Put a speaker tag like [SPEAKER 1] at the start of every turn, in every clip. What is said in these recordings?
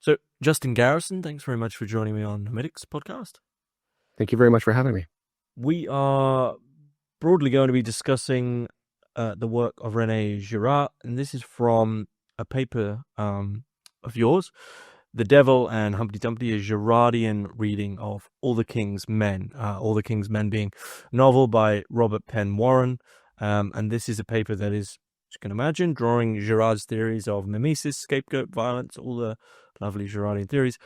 [SPEAKER 1] So, Justin Garrison, thanks very much for joining me on Hermitix podcast.
[SPEAKER 2] Thank you very much for having me.
[SPEAKER 1] We are broadly going to be discussing the work of René Girard, and this is from a paper of yours, The Devil and Humpty Dumpty, a Girardian reading of All the King's Men, All the King's Men being a novel by Robert Penn Warren. And this is a paper that is, as you can imagine, drawing Girard's theories of mimesis, scapegoat, violence, all the lovely Girardian theories,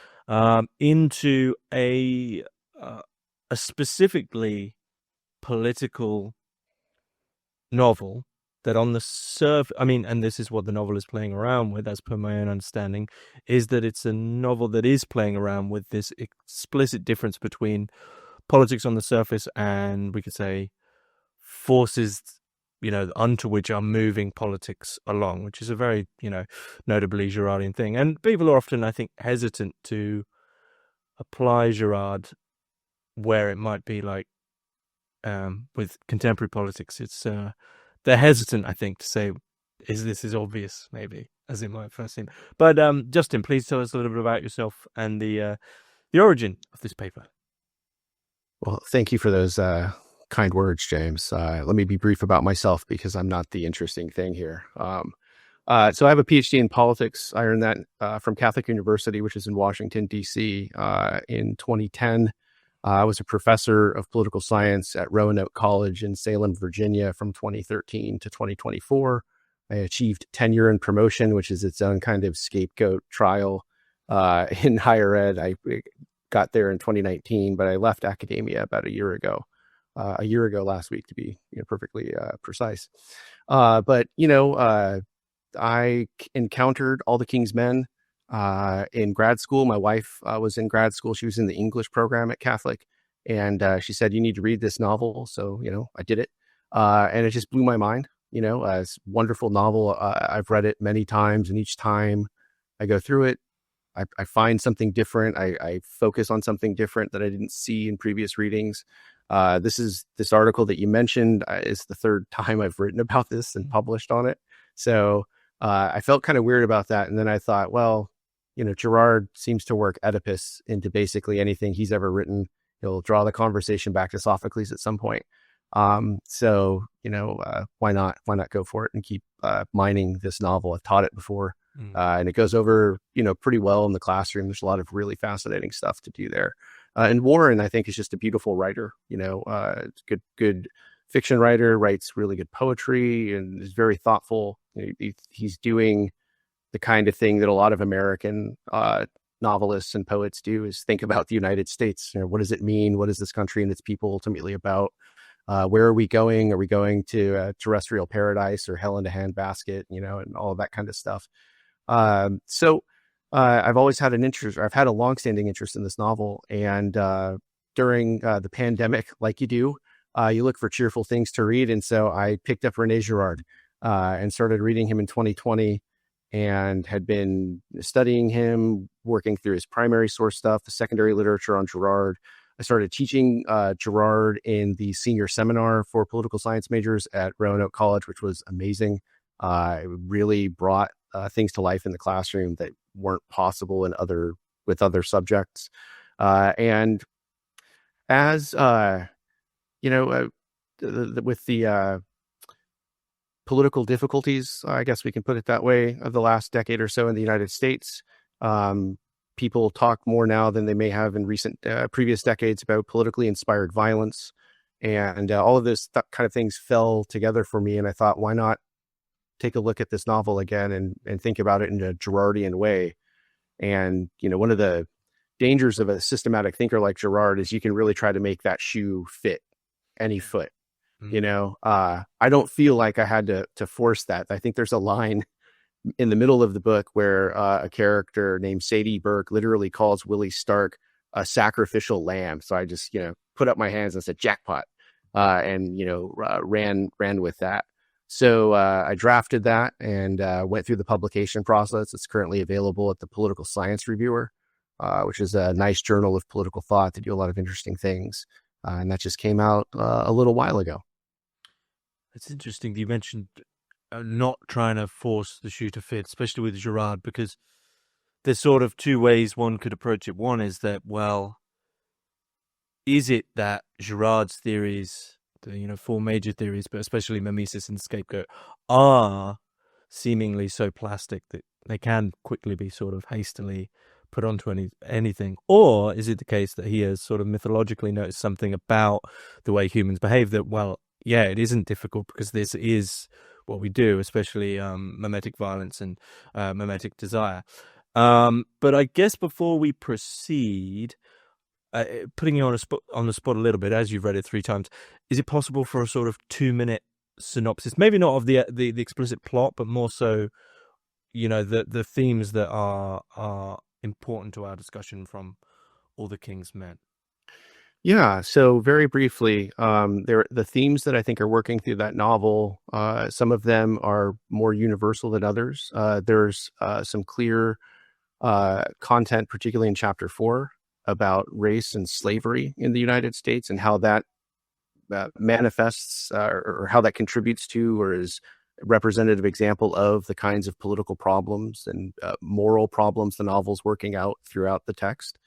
[SPEAKER 1] into a specifically political novel that on the surface, and this is what the novel is playing around with, as per my own understanding, is that it's a novel that is playing around with this explicit difference between politics on the surface and, we could say, forces, unto which are moving politics along, which is a very, notably Girardian thing. And people are often, I think, hesitant to apply Girard where it might be like with contemporary politics. It's they're hesitant, I think, to say, this is obvious, maybe, as it might first seem. But Justin, please tell us a little bit about yourself and the origin of this paper.
[SPEAKER 2] Well, thank you for those kind words, James. Let me be brief about myself because I'm not the interesting thing here. So I have a PhD in politics. I earned that from Catholic University, which is in Washington, D.C. In 2010. I was a professor of political science at Roanoke College in Salem, Virginia from 2013 to 2024. I achieved tenure and promotion, which is its own kind of scapegoat trial in higher ed. I got there in 2019, but I left academia about a year ago last week, to be perfectly precise. But I encountered All the King's Men in grad school. My wife was in grad school. She was in the English program at Catholic. And she said, you need to read this novel. So, I did it. And it just blew my mind. It's a wonderful novel. I've read it many times. And each time I go through it, I find something different. I focus on something different that I didn't see in previous readings. This article that you mentioned is the third time I've written about this and published on it. So I felt kind of weird about that. And then I thought, well, Girard seems to work Oedipus into basically anything he's ever written. He'll draw the conversation back to Sophocles at some point. So why not go for it and keep mining this novel? I've taught it before, and it goes over, pretty well in the classroom. There's a lot of really fascinating stuff to do there. And Warren, I think, is just a beautiful writer. Good fiction writer, writes really good poetry, and is very thoughtful. He's doing the kind of thing that a lot of American novelists and poets do, is think about the United States. What does it mean? What is this country and its people ultimately about? Where are we going? Are we going to terrestrial paradise or hell in a handbasket? And all of that kind of stuff. So I've always had an interest, or I've had a longstanding interest in this novel. And during the pandemic, like you do, you look for cheerful things to read. And so I picked up René Girard and started reading him in 2020, and had been studying him, working through his primary source stuff, the secondary literature on Girard. I started teaching Girard in the senior seminar for political science majors at Roanoke College, which was amazing. It really brought things to life in the classroom that weren't possible with other subjects. And as with the political difficulties, I guess we can put it that way, of the last decade or so in the United States, people talk more now than they may have in previous decades about politically inspired violence. And all of this kind of things fell together for me. And I thought, why not take a look at this novel again and think about it in a Girardian way? And, one of the dangers of a systematic thinker like Girard is you can really try to make that shoe fit any foot. I don't feel like I had to force that. I think there's a line in the middle of the book where a character named Sadie Burke literally calls Willie Stark a sacrificial lamb. So I just, put up my hands and said, jackpot, and, ran with that. So I drafted that and went through the publication process. It's currently available at the Political Science Reviewer, which is a nice journal of political thought. They do a lot of interesting things. And that just came out a little while ago.
[SPEAKER 1] It's interesting that you mentioned not trying to force the shoe to fit, especially with Girard, because there's sort of two ways one could approach it. One is that, well, is it that Girard's theories, the four major theories, but especially mimesis and scapegoat, are seemingly so plastic that they can quickly be sort of hastily put onto anything? Or is it the case that he has sort of mythologically noticed something about the way humans behave that, well, yeah, it isn't difficult because this is what we do, especially mimetic violence and mimetic desire. But I guess before we proceed, putting you on the spot a little bit, as you've read it 3 times, is it possible for a sort of 2-minute synopsis, maybe not of the explicit plot, but more so, the themes that are important to our discussion from All the King's Men?
[SPEAKER 2] Yeah, so very briefly, the themes that I think are working through that novel, some of them are more universal than others. There's some clear content, particularly in chapter 4, about race and slavery in the United States and how that manifests or how that contributes to or is a representative example of the kinds of political problems and moral problems the novel's working out throughout the text.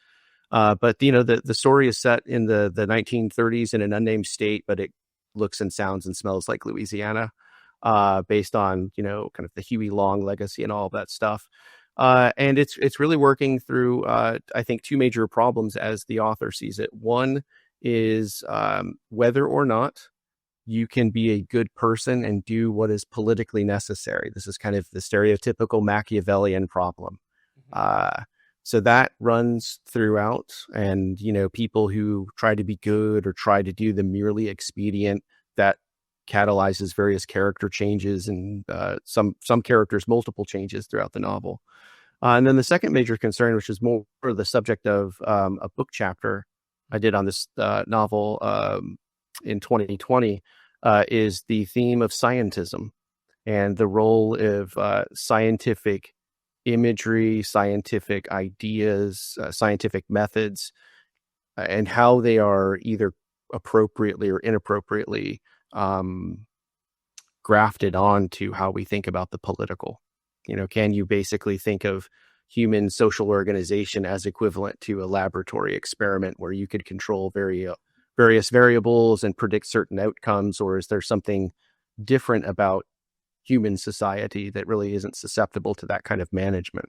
[SPEAKER 2] But the story is set in the 1930s in an unnamed state, but it looks and sounds and smells like Louisiana, based on kind of the Huey Long legacy and all of that stuff. And it's really working through I think 2 major problems as the author sees it. One is whether or not you can be a good person and do what is politically necessary. This is kind of the stereotypical Machiavellian problem. So that runs throughout, and people who try to be good or try to do the merely expedient, that catalyzes various character changes and some characters multiple changes throughout the novel. And then the second major concern, which is more the subject of a book chapter I did on this novel in 2020, is the theme of scientism and the role of scientific imagery, scientific ideas, scientific methods, and how they are either appropriately or inappropriately grafted onto how we think about the political. Can you basically think of human social organization as equivalent to a laboratory experiment where you could control various variables and predict certain outcomes, or is there something different about human society that really isn't susceptible to that kind of management?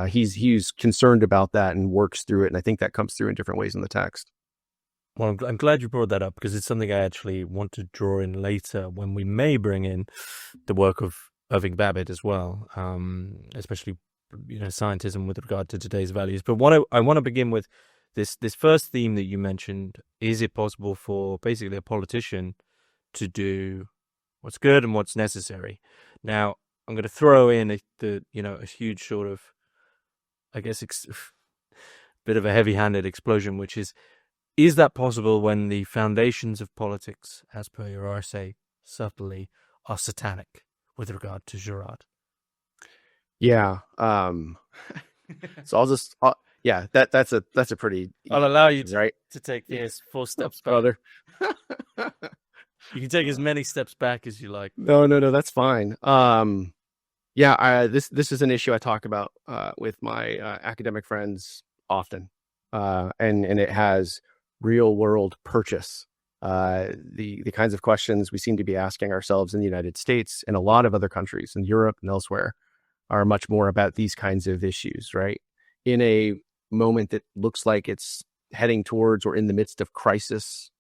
[SPEAKER 2] He's concerned about that and works through it, and I think that comes through in different ways in the text.
[SPEAKER 1] Well, I'm glad you brought that up, because it's something I actually want to draw in later when we may bring in the work of Irving Babbitt as well, especially scientism with regard to today's values. But I want to begin with this first theme that you mentioned. Is it possible for basically a politician to do what's good and what's necessary? Now, I'm going to throw in a huge sort of, I guess, bit of a heavy-handed explosion, which is that possible when the foundations of politics, as per your essay, subtly, are satanic with regard to Girard?
[SPEAKER 2] Yeah. So I'll just, that's a pretty.
[SPEAKER 1] I'll allow you
[SPEAKER 2] right
[SPEAKER 1] to take this 4 steps back.
[SPEAKER 2] Brother.
[SPEAKER 1] You can take as many steps back as you like.
[SPEAKER 2] No, that's fine. This is an issue I talk about with my academic friends often, and it has real world purchase. The kinds of questions we seem to be asking ourselves in the United States and a lot of other countries in Europe and elsewhere are much more about these kinds of issues, right? In a moment that looks like it's heading towards or in the midst of crisis,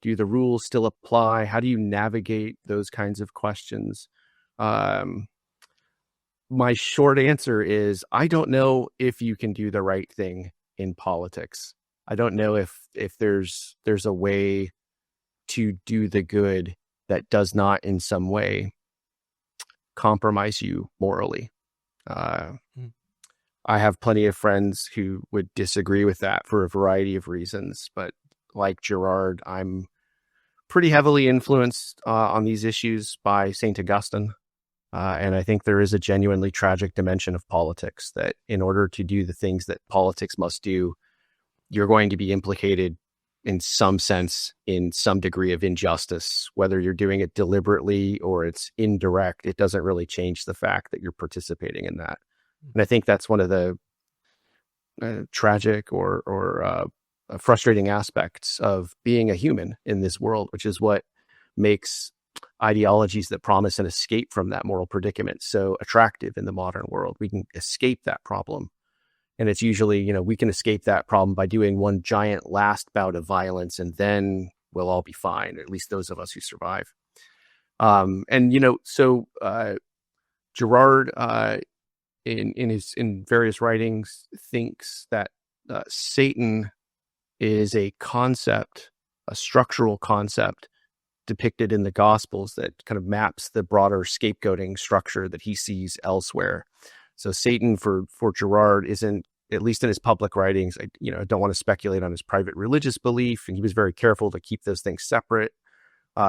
[SPEAKER 2] do the rules still apply? How do you navigate those kinds of questions? My short answer is, I don't know if you can do the right thing in politics. I don't know if there's a way to do the good that does not in some way compromise you morally. I have plenty of friends who would disagree with that for a variety of reasons, but like Girard, I'm pretty heavily influenced on these issues by St. Augustine. And I think there is a genuinely tragic dimension of politics, that in order to do the things that politics must do, you're going to be implicated in some sense in some degree of injustice. Whether you're doing it deliberately or it's indirect, it doesn't really change the fact that you're participating in that. And I think that's one of the tragic or frustrating aspects of being a human in this world, which is what makes ideologies that promise an escape from that moral predicament so attractive in the modern world. We can escape that problem. And it's usually, we can escape that problem by doing one giant last bout of violence, and then we'll all be fine, or at least those of us who survive. Girard, in various writings, thinks that Satan is a concept, a structural concept depicted in the Gospels that kind of maps the broader scapegoating structure that he sees elsewhere. So Satan for Girard isn't, at least in his public writings, I don't want to speculate on his private religious belief, and he was very careful to keep those things separate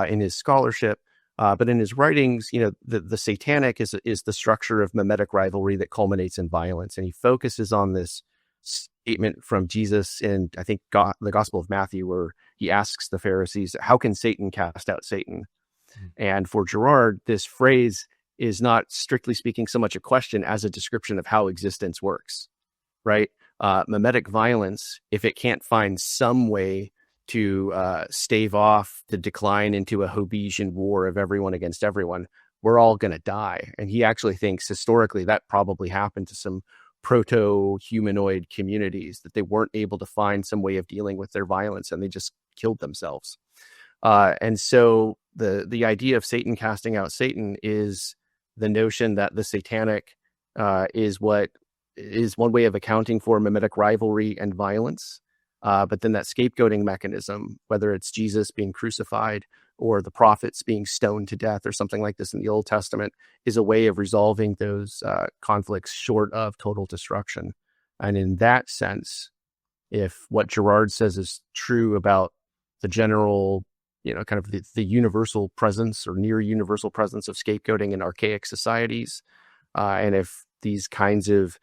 [SPEAKER 2] in his scholarship. But in his writings, the satanic is the structure of mimetic rivalry that culminates in violence. And he focuses on this statement from Jesus in, I think, the Gospel of Matthew, where he asks the Pharisees, how can Satan cast out Satan? And for Girard, this phrase is not, strictly speaking, so much a question as a description of how existence works, right? Mimetic violence, if it can't find some way to stave off the decline into a Hobbesian war of everyone against everyone, we're all going to die. And he actually thinks historically that probably happened to some proto-humanoid communities, that they weren't able to find some way of dealing with their violence and they just killed themselves. And so the idea of Satan casting out Satan is the notion that the satanic is one way of accounting for mimetic rivalry and violence. But then that scapegoating mechanism, whether it's Jesus being crucified or the prophets being stoned to death or something like this in the Old Testament, is a way of resolving those conflicts short of total destruction. And in that sense, if what Girard says is true about the general, kind of the universal presence or near universal presence of scapegoating in archaic societies, and if these kinds of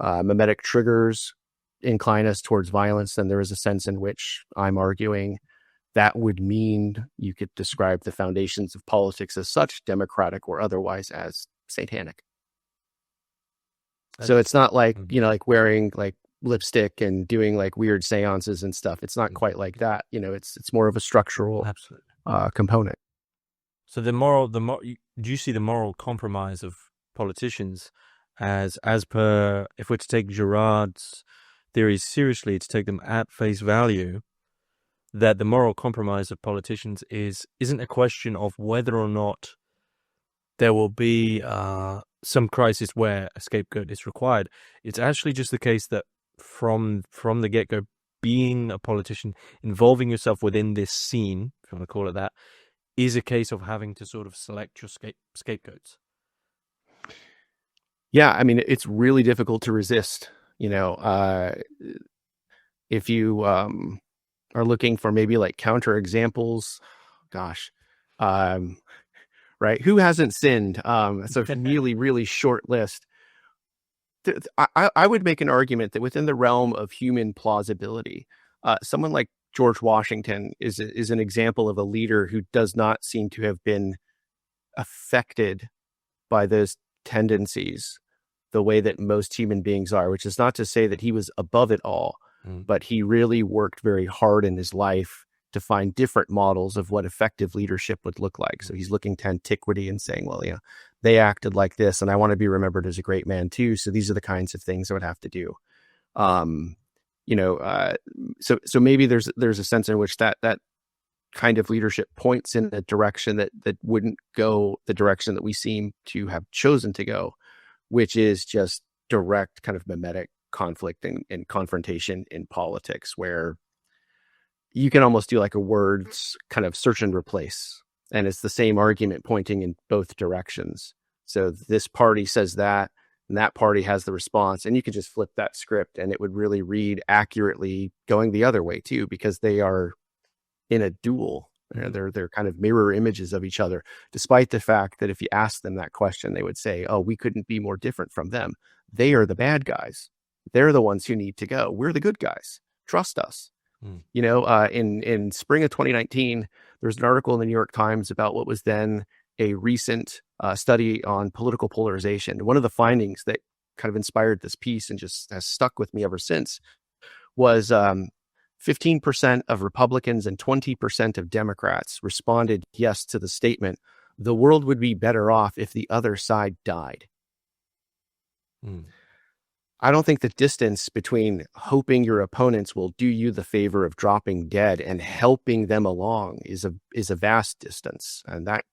[SPEAKER 2] mimetic triggers incline us towards violence, then there is a sense in which I'm arguing that would mean you could describe the foundations of politics as such, democratic or otherwise, as satanic. So it's not like, like wearing like lipstick and doing like weird seances and stuff. It's not quite like that. It's more of a structural component.
[SPEAKER 1] So do you see the moral compromise of politicians as per, if we're to take Girard's theories seriously, to take them at face value, that the moral compromise of politicians isn't a question of whether or not there will be some crisis where a scapegoat is required. It's actually just the case that from the get-go, being a politician, involving yourself within this scene, if you want to call it that, is a case of having to sort of select your scapegoats.
[SPEAKER 2] Yeah, I mean, it's really difficult to resist. If you are looking for maybe like counter examples, right? Who hasn't sinned? It's a really, really short list. I would make an argument that within the realm of human plausibility, someone like George Washington is an example of a leader who does not seem to have been affected by those tendencies the way that most human beings are, which is not to say that he was above it all, but he really worked very hard in his life to find different models of what effective leadership would look like. So he's looking to antiquity and saying, well, they acted like this, and I want to be remembered as a great man too. So these are the kinds of things I would have to do. So maybe there's a sense in which that kind of leadership points in a direction that wouldn't go the direction that we seem to have chosen to go, which is just direct kind of mimetic conflict and confrontation in politics, where you can almost do like a words kind of search and replace. And it's the same argument pointing in both directions. So this party says that, and that party has the response, and you could just flip that script and it would really read accurately going the other way too, because they are in a duel. They're kind of mirror images of each other, despite the fact that if you ask them that question, they would say, oh, we couldn't be more different from them. They are the bad guys. They're the ones who need to go. We're the good guys. Trust us. In spring of 2019, there's an article in the New York Times about what was then a recent study on political polarization. One of the findings that kind of inspired this piece and just has stuck with me ever since, was 15% of Republicans and 20% of Democrats responded yes to the statement, the world would be better off if the other side died.
[SPEAKER 1] Mm.
[SPEAKER 2] I don't think the distance between hoping your opponents will do you the favor of dropping dead and helping them along is a vast distance. And that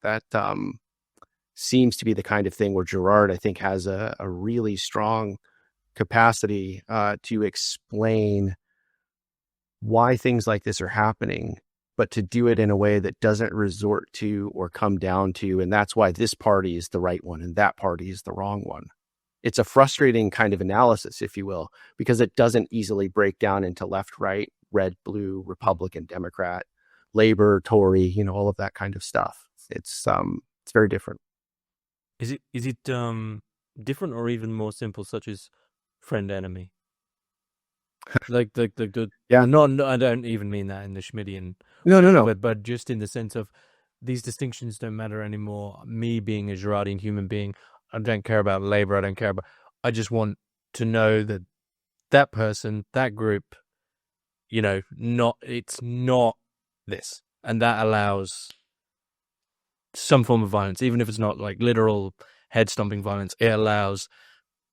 [SPEAKER 2] seems to be the kind of thing where Girard, I think, has a really strong capacity to explain why things like this are happening, but to do it in a way that doesn't resort to or come down to, and that's why this party is the right one and that party is the wrong one. It's a frustrating kind of analysis, if you will, because it doesn't easily break down into left, right, red, blue, Republican, Democrat, Labor, Tory, you know, all of that kind of stuff. It's very different.
[SPEAKER 1] Is it different or even more simple, such as friend enemy? Like the
[SPEAKER 2] Yeah.
[SPEAKER 1] no, I don't even mean that in the Schmittian.
[SPEAKER 2] No.
[SPEAKER 1] But just in the sense of these distinctions don't matter anymore. Me being a Girardian human being, I don't care about labor. I don't care about. I just want to know that that person, that group, you know, it's not this, and that allows some form of violence, even if it's not like literal head stomping violence. It allows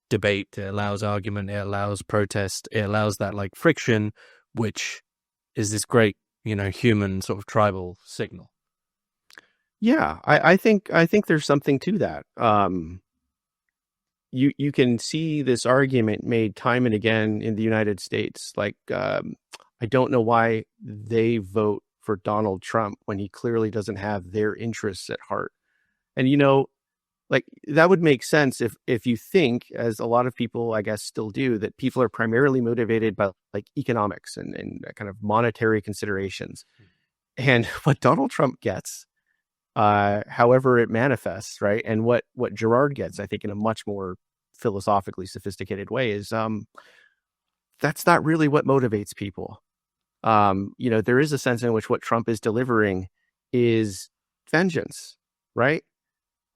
[SPEAKER 1] debate, it allows argument, it allows protest, it allows that like friction, which is this great, you know, human sort of tribal signal.
[SPEAKER 2] Yeah, I think there's something to that. You can see this argument made time and again in the United States. Like, I don't know why they vote for Donald Trump when he clearly doesn't have their interests at heart. And, you know, like that would make sense if you think, as a lot of people, I guess, still do, that people are primarily motivated by like economics and kind of monetary considerations. And what Donald Trump gets, however it manifests, right, and what Girard gets, I think, in a much more philosophically sophisticated way, is that's not really what motivates people. You know, there is a sense in which what Trump is delivering is vengeance, right?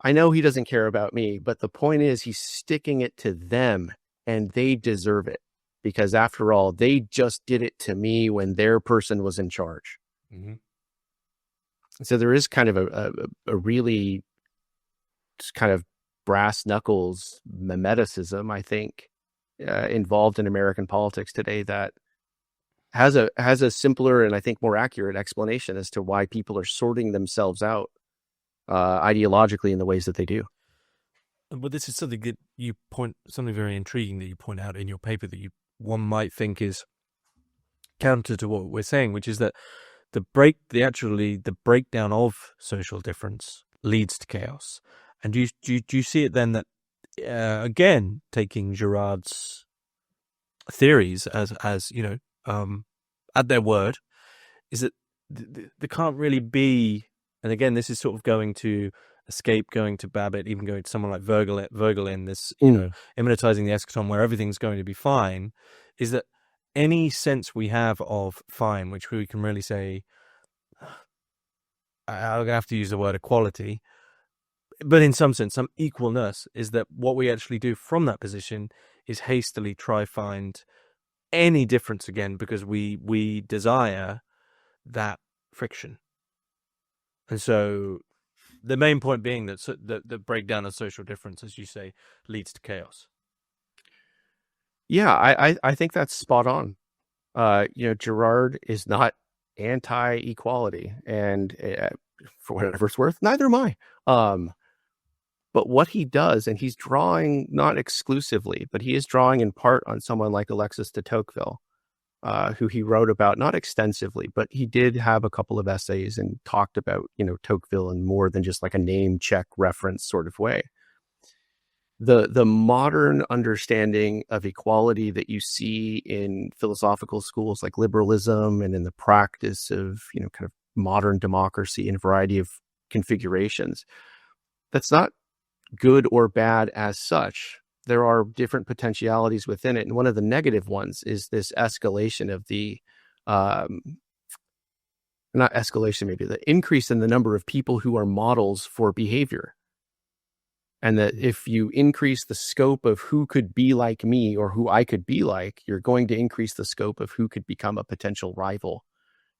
[SPEAKER 2] I know he doesn't care about me, but the point is he's sticking it to them and they deserve it because after all, they just did it to me when their person was in charge.
[SPEAKER 1] Mm-hmm.
[SPEAKER 2] So there is kind of a really kind of brass knuckles mimeticism, I think, involved in American politics today that has a simpler and I think more accurate explanation as to why people are sorting themselves out ideologically in the ways that they do.
[SPEAKER 1] But this is something that something very intriguing that you point out in your paper that one might think is counter to what we're saying, which is that the breakdown of social difference leads to chaos. And do you see it then that again, taking Girard's theories as you know at their word, is that there can't really be. And again, this is sort of going to Escape, going to Babbitt, even going to someone like Vogelin, this, you know, immanentizing the eschaton where everything's going to be fine, is that any sense we have of fine, which we can really say, I'll have to use the word equality, but in some sense, some equalness, is that what we actually do from that position is hastily try find any difference again because we desire that friction. And so the main point being that the breakdown of social difference, as you say, leads to chaos.
[SPEAKER 2] Yeah, I think that's spot on. You know, Girard is not anti-equality, and for whatever it's worth, neither am I. But what he does, and he's drawing not exclusively, but he is drawing in part on someone like Alexis de Tocqueville, who he wrote about, not extensively, but he did have a couple of essays and talked about, you know, Tocqueville in more than just like a name check reference sort of way. The modern understanding of equality that you see in philosophical schools like liberalism and in the practice of, you know, kind of modern democracy in a variety of configurations, that's not good or bad as such. There are different potentialities within it. And one of the negative ones is this escalation of the, not escalation, maybe the increase in the number of people who are models for behavior. And that if you increase the scope of who could be like me or who I could be like, you're going to increase the scope of who could become a potential rival.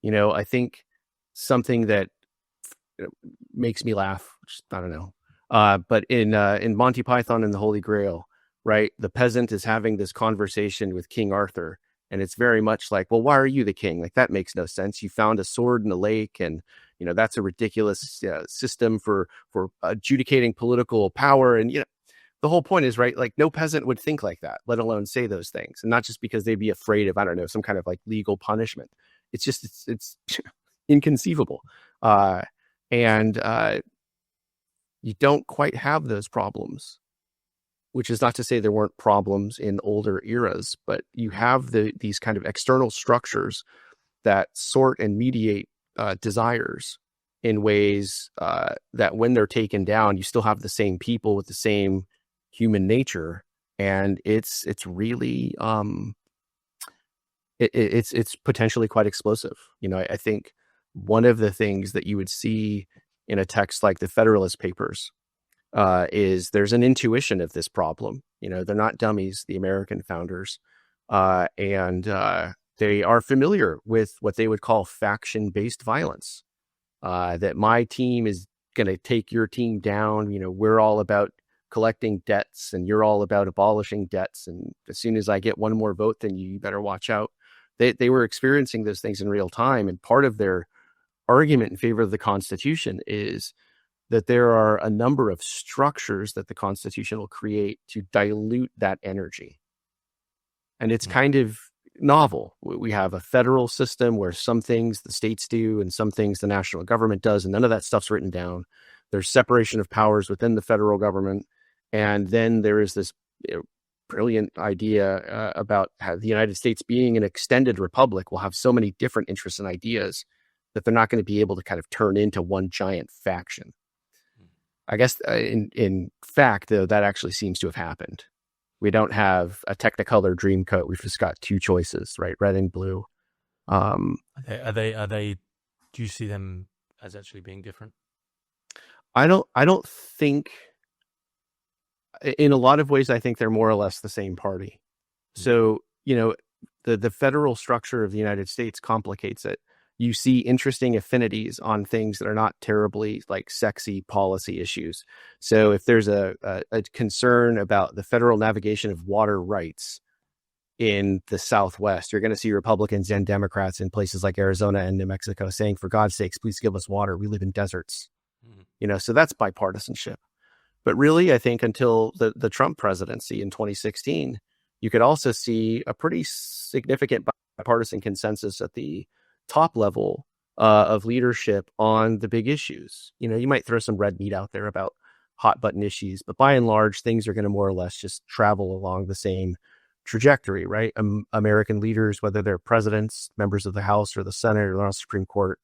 [SPEAKER 2] I think something that makes me laugh, which I don't know, but in Monty Python and the Holy Grail, right, the peasant is having this conversation with King Arthur, and it's very much like, well, why are you the king? Like, that makes no sense. You found a sword in a lake, and that's a ridiculous system for adjudicating political power. And the whole point is, right, like, no peasant would think like that, let alone say those things. And not just because they'd be afraid of, I don't know, some kind of like legal punishment. It's just it's inconceivable. And you don't quite have those problems, which is not to say there weren't problems in older eras, but you have these kind of external structures that sort and mediate desires in ways that when they're taken down, you still have the same people with the same human nature. And it's really, it's potentially quite explosive. I think one of the things that you would see in a text like the Federalist Papers is there's an intuition of this problem. They're not dummies, the American founders, and they are familiar with what they would call faction-based violence. That my team is going to take your team down. We're all about collecting debts, and you're all about abolishing debts. And as soon as I get one more vote than you, you better watch out. They were experiencing those things in real time, and part of their argument in favor of the Constitution is that there are a number of structures that the Constitution will create to dilute that energy. And it's kind of novel. We have a federal system where some things the states do and some things the national government does, and none of that stuff's written down. There's separation of powers within the federal government. And then there is this brilliant idea about how the United States being an extended republic will have so many different interests and ideas that they're not going to be able to kind of turn into one giant faction. I guess in fact, though, that actually seems to have happened. We don't have a Technicolor Dreamcoat. We've just got two choices, right? Red and blue.
[SPEAKER 1] Are they, do you see them as actually being different?
[SPEAKER 2] I don't think, in a lot of ways, I think they're more or less the same party. So, the federal structure of the United States complicates it. You see interesting affinities on things that are not terribly like sexy policy issues. So if there's a concern about the federal navigation of water rights in the Southwest, you're going to see Republicans and Democrats in places like Arizona and New Mexico saying, for God's sakes, please give us water. We live in deserts. So that's bipartisanship. But really, I think until the Trump presidency in 2016, you could also see a pretty significant bipartisan consensus at the top level of leadership on the big issues. You might throw some red meat out there about hot button issues, but by and large, things are going to more or less just travel along the same trajectory, right? American leaders, whether they're presidents, members of the House or the Senate or the Supreme Court,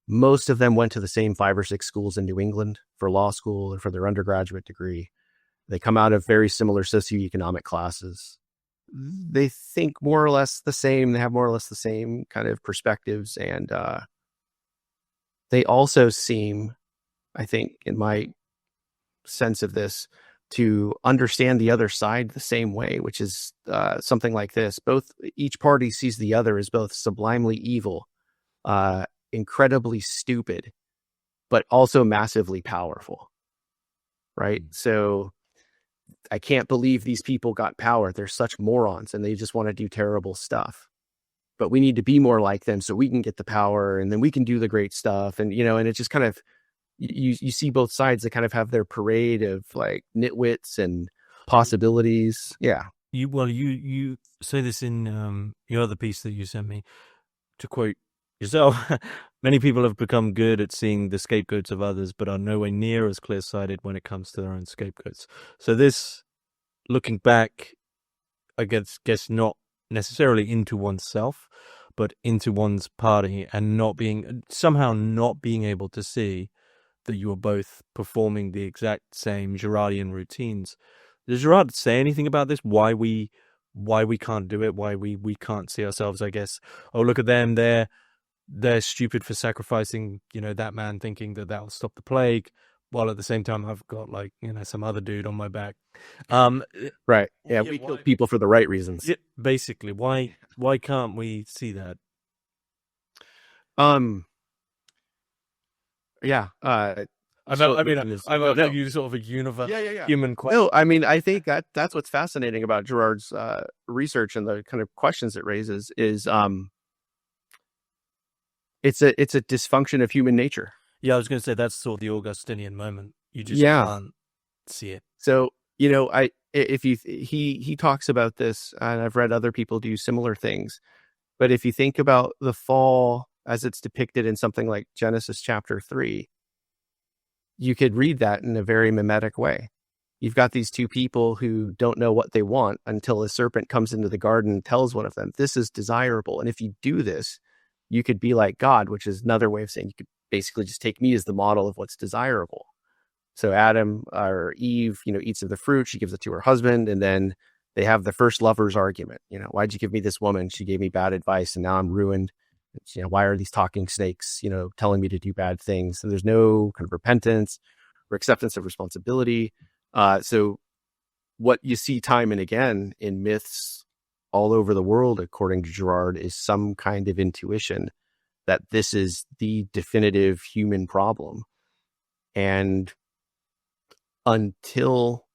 [SPEAKER 2] most of them went to the same 5 or 6 schools in New England for law school or for their undergraduate degree. They come out of very similar socioeconomic classes. They think more or less the same. They have more or less the same kind of perspectives. And they also seem, I think, in my sense of this, to understand the other side the same way, which is something like this. Each party sees the other as both sublimely evil, incredibly stupid, but also massively powerful. Right? So I can't believe these people got power. They're such morons and they just want to do terrible stuff. But we need to be more like them so we can get the power and then we can do the great stuff. And, and it just kind of, you see both sides that kind of have their parade of like nitwits and possibilities. Yeah.
[SPEAKER 1] You say this in your other piece that you sent me, to quote yourself. Many people have become good at seeing the scapegoats of others, but are nowhere near as clear-sighted when it comes to their own scapegoats. So this, looking back, I guess not necessarily into oneself, but into one's party, and somehow not being able to see that you are both performing the exact same Girardian routines. Does Girard say anything about this? Why we can't do it? Why we can't see ourselves? I guess. Oh, look at them! They're stupid for sacrificing, that man, thinking that will stop the plague. while at the same time I've got like, you know, some other dude on my back.
[SPEAKER 2] Right. Yeah,
[SPEAKER 1] Yeah,
[SPEAKER 2] we kill people for the right reasons.
[SPEAKER 1] basically, why can't we see that?
[SPEAKER 2] Yeah.
[SPEAKER 1] I know.
[SPEAKER 2] So
[SPEAKER 1] I mean, I'm
[SPEAKER 2] no, no.
[SPEAKER 1] you sort of a
[SPEAKER 2] Yeah.
[SPEAKER 1] human question.
[SPEAKER 2] No, I mean, I think that's what's fascinating about Girard's research and the kind of questions it raises is it's a dysfunction of human nature.
[SPEAKER 1] Yeah, I was going to say that's sort of the Augustinian moment. You just
[SPEAKER 2] Yeah.
[SPEAKER 1] can't see it.
[SPEAKER 2] So, if you he talks about this, and I've read other people do similar things, but if you think about the fall as it's depicted in something like Genesis chapter 3, you could read that in a very mimetic way. You've got these two people who don't know what they want until a serpent comes into the garden and tells one of them, this is desirable. And if you do this, you could be like God, which is another way of saying you could basically just take me as the model of what's desirable. So Adam or Eve, eats of the fruit. She gives it to her husband. And then they have the first lover's argument. Why'd you give me this woman? She gave me bad advice and now I'm ruined. Why are these talking snakes, telling me to do bad things? And there's no kind of repentance or acceptance of responsibility. So what you see time and again in myths all over the world, according to Girard, is some kind of intuition that this is the definitive human problem. And until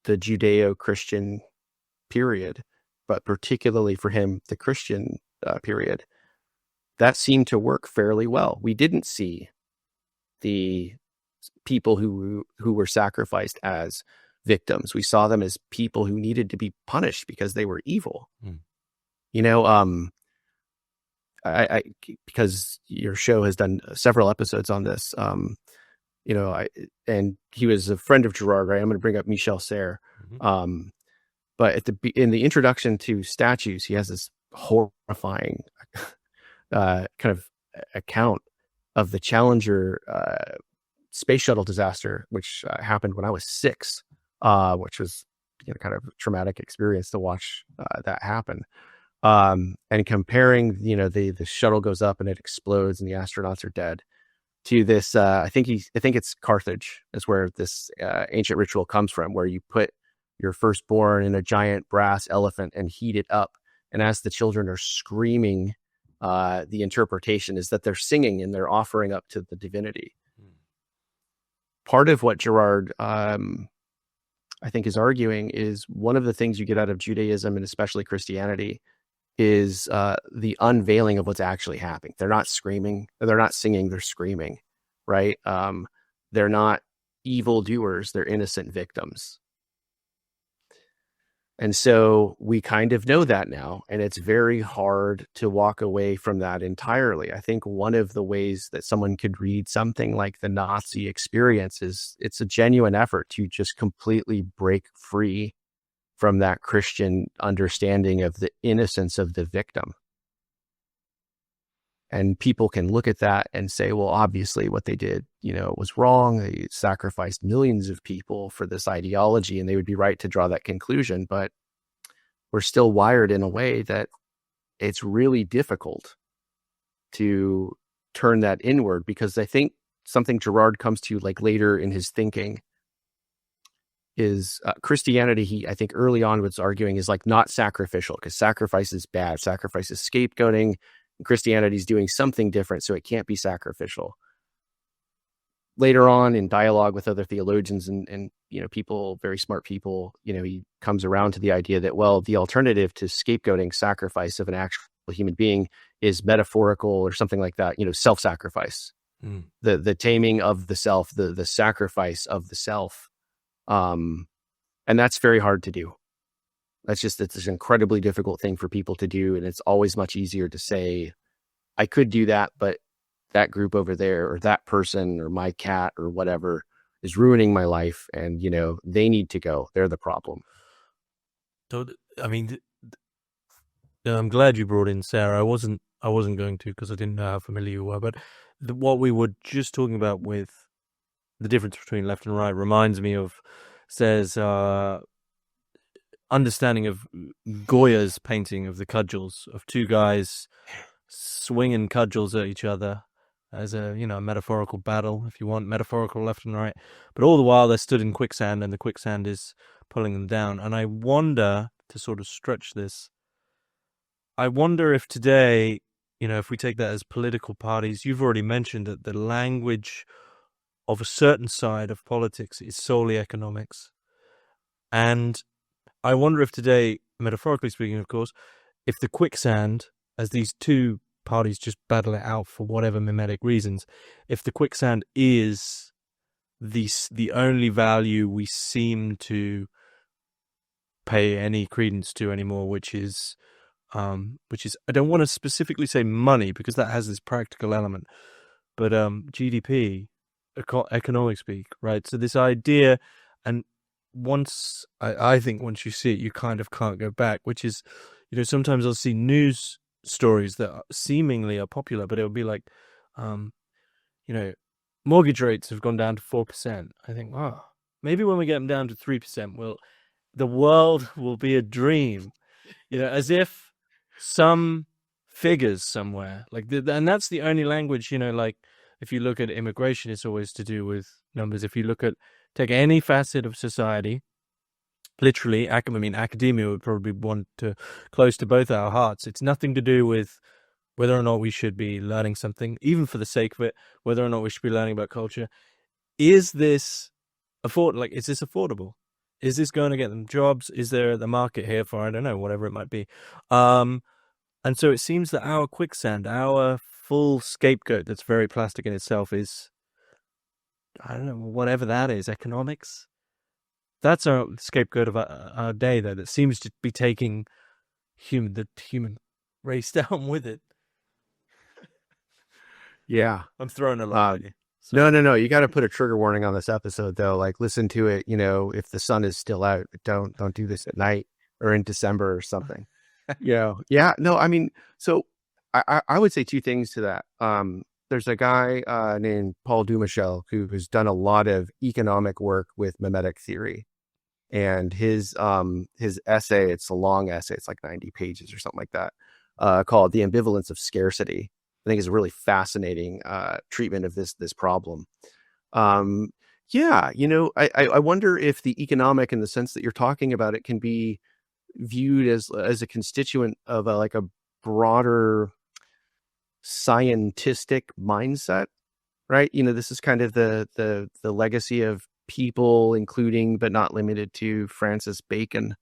[SPEAKER 2] the Judeo-Christian period, but particularly for him, the Christian period, that seemed to work fairly well. We didn't see the people who were sacrificed as victims. We saw them as people who needed to be punished because they were evil. I because your show has done several episodes on this. And he was a friend of Girard, right? I'm going to bring up Michel Serres.
[SPEAKER 1] Mm-hmm.
[SPEAKER 2] But in the introduction to Statues, he has this horrifying kind of account of the Challenger space shuttle disaster, which happened when I was 6, which was kind of a traumatic experience to watch that happen. And comparing, the shuttle goes up and it explodes and the astronauts are dead, to this, I think it's Carthage is where this ancient ritual comes from, where you put your firstborn in a giant brass elephant and heat it up. And as the children are screaming, the interpretation is that they're singing and they're offering up to the divinity. Part of what Girard, I think, is arguing is one of the things you get out of Judaism and especially Christianity is the unveiling of what's actually happening. They're not screaming, they're not singing, they're screaming, right? They're not evil doers, they're innocent victims. And so we kind of know that now, and it's very hard to walk away from that entirely. I think one of the ways that someone could read something like the Nazi experience is it's a genuine effort to just completely break free from that Christian understanding of the innocence of the victim. And people can look at that and say, well, obviously what they did, was wrong. They sacrificed millions of people for this ideology, and they would be right to draw that conclusion. But we're still wired in a way that it's really difficult to turn that inward, because I think something Girard comes to like later in his thinking is Christianity. I think early on was arguing is like not sacrificial, because sacrifice is bad. Sacrifice is scapegoating. Christianity is doing something different, so it can't be sacrificial. Later on, in dialogue with other theologians and people, very smart people, he comes around to the idea that, well, the alternative to scapegoating sacrifice of an actual human being is metaphorical or something like that, self-sacrifice. The taming of the self, the sacrifice of the self. And that's very hard to do. It's an incredibly difficult thing for people to do. And it's always much easier to say, I could do that, but that group over there, or that person, or my cat, or whatever, is ruining my life. And, they need to go. They're the problem.
[SPEAKER 1] So, I mean, I'm glad you brought in Sarah. I wasn't going to, because I didn't know how familiar you were. But what we were just talking about with the difference between left and right reminds me of Sarah's understanding of Goya's painting of the cudgels, of two guys swinging cudgels at each other, as a metaphorical battle, if you want, metaphorical left and right. But all the while they're stood in quicksand, and the quicksand is pulling them down. And I wonder, to sort of stretch this, I wonder if today, if we take that as political parties, you've already mentioned that the language of a certain side of politics is solely economics. And I wonder if today, metaphorically speaking, of course, if the quicksand, as these two parties just battle it out for whatever mimetic reasons, if the quicksand is the only value we seem to pay any credence to anymore, which is I don't want to specifically say money because that has this practical element, but GDP, economic speak, right? So this idea, and I think once you see it, you kind of can't go back, which is, sometimes I'll see news stories that seemingly are popular, but it'll be like, mortgage rates have gone down to 4%. I think, wow, maybe when we get them down to 3%, the world will be a dream, as if some figures somewhere, and that's the only language, like if you look at immigration, it's always to do with numbers. If you take any facet of society, literally, academia would probably want to close to both our hearts. It's nothing to do with whether or not we should be learning something, even for the sake of it, whether or not we should be learning about culture. Is this affordable? Is this going to get them jobs? Is there the market here for, I don't know, whatever it might be? And so it seems that our quicksand, our full scapegoat that's very plastic in itself is, I don't know, whatever that is, economics. That's our scapegoat of our day, though, that seems to be taking the human race down with it.
[SPEAKER 2] Yeah.
[SPEAKER 1] I'm throwing a lot at you.
[SPEAKER 2] No. You got to put a trigger warning on this episode, though. Like, listen to it, if the sun is still out, don't do this at night or in December or something. Yeah. No, so I would say two things to that. There's a guy named Paul Dumichel who has done a lot of economic work with mimetic theory, and his essay, it's a long essay, it's like 90 pages or something like that, called The Ambivalence of Scarcity. I think is a really fascinating treatment of this problem. I wonder if the economic, in the sense that you're talking about it, can be viewed as a constituent of a broader scientistic mindset, right? This is kind of the legacy of people, including but not limited to Francis Bacon.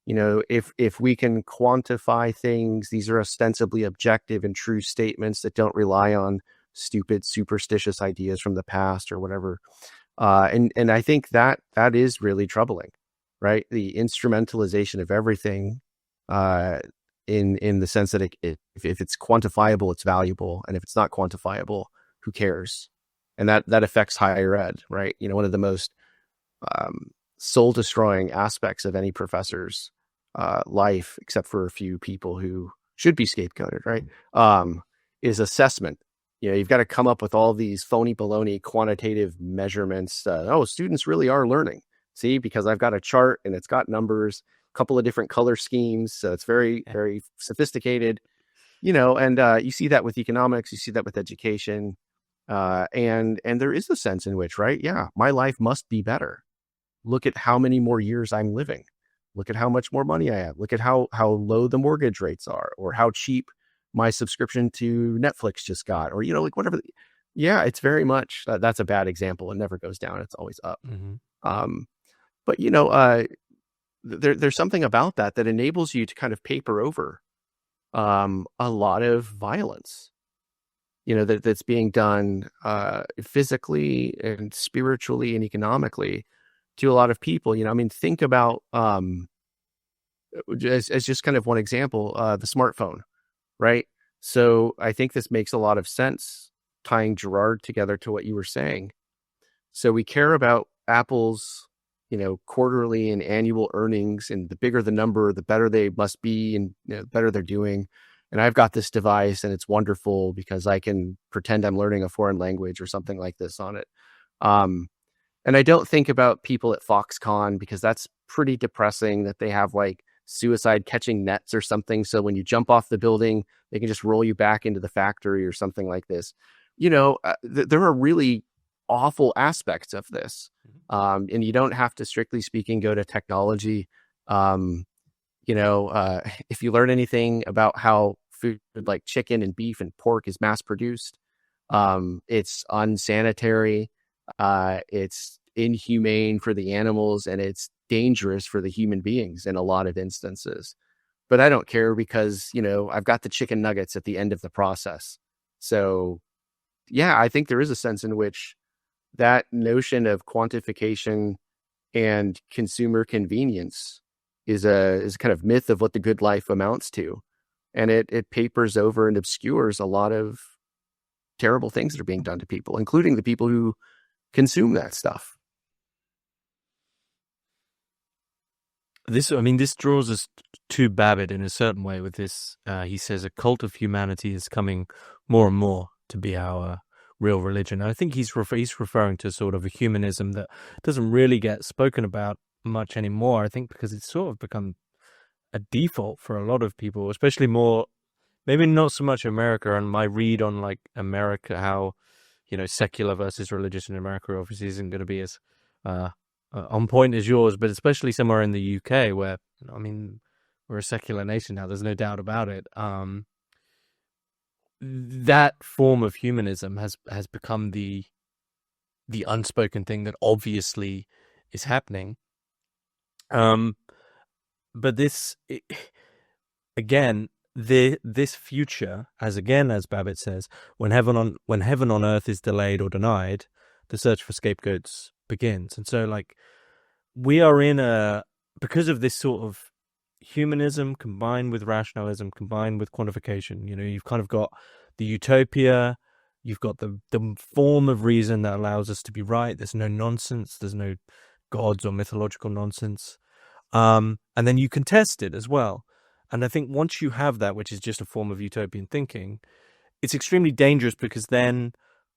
[SPEAKER 2] If we can quantify things, these are ostensibly objective and true statements that don't rely on stupid, superstitious ideas from the past or whatever. And I think that is really troubling, right? The instrumentalization of everything, in the sense that if it's quantifiable, it's valuable, and if it's not quantifiable, who cares? And that affects higher ed, right? One of the most soul destroying aspects of any professor's life, except for a few people who should be scapegoated, right? Is assessment. You've got to come up with all these phony baloney quantitative measurements. Students really are learning. See, because I've got a chart and it's got numbers, a couple of different color schemes. So it's very, very sophisticated, and you see that with economics, you see that with education. And there is a sense in which, right? Yeah, my life must be better. Look at how many more years I'm living. Look at how much more money I have. Look at how low the mortgage rates are, or how cheap my subscription to Netflix just got, or, whatever. Yeah, it's very much, that's a bad example. It never goes down. It's always up. Mm-hmm. But, there's something about that enables you to kind of paper over a lot of violence, that's being done physically and spiritually and economically to a lot of people. Think about, as just kind of one example, the smartphone, right? So I think this makes a lot of sense, tying Girard together to what you were saying. So we care about Apple's, quarterly and annual earnings, and the bigger the number, the better they must be, and the better they're doing. And I've got this device and it's wonderful because I can pretend I'm learning a foreign language or something like this on it. And I don't think about people at Foxconn, because that's pretty depressing that they have suicide catching nets or something. So when you jump off the building, they can just roll you back into the factory or something like this. there are really awful aspects of this. And you don't have to, strictly speaking, go to technology. Um, if you learn anything about how food like chicken and beef and pork is mass produced, it's unsanitary, it's inhumane for the animals, and it's dangerous for the human beings in a lot of instances. But I don't care because, I've got the chicken nuggets at the end of the process. So, yeah, I think there is a sense in which that notion of quantification and consumer convenience is a kind of myth of what the good life amounts to. And it papers over and obscures a lot of terrible things that are being done to people, including the people who consume that stuff.
[SPEAKER 1] This draws us to Babbitt in a certain way with this. He says a cult of humanity is coming more and more to be our real religion. I think he's referring to sort of a humanism that doesn't really get spoken about much anymore. I think because it's sort of become a default for a lot of people, especially more, maybe not so much America. And my read on like America, how, secular versus religious in America obviously isn't going to be as on point as yours, but especially somewhere in the UK where, we're a secular nation now. There's no doubt about it. That form of humanism has become the unspoken thing that obviously is happening. But this, again, this future, as Babbitt says, when heaven on earth is delayed or denied, the search for scapegoats begins. And so, like, we are because of this sort of humanism combined with rationalism, combined with quantification, you've kind of got the utopia, you've got the form of reason that allows us to be right. There's no nonsense. There's no gods or mythological nonsense. And then you can test it as well. And I think once you have that, which is just a form of utopian thinking, it's extremely dangerous because then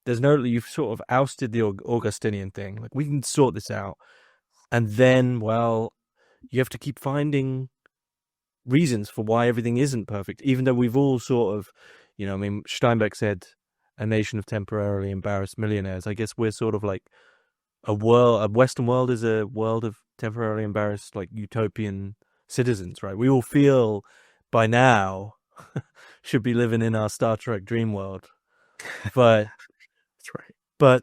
[SPEAKER 1] you've sort of ousted the Augustinian thing. Like, we can sort this out. And then, well, you have to keep finding reasons for why everything isn't perfect, even though we've all sort of, Steinbeck said, a nation of temporarily embarrassed millionaires. I guess we're sort of like a Western world is a world of temporarily embarrassed, like, utopian citizens, right? We all feel by now should be living in our Star Trek dream world. But
[SPEAKER 2] That's right.
[SPEAKER 1] But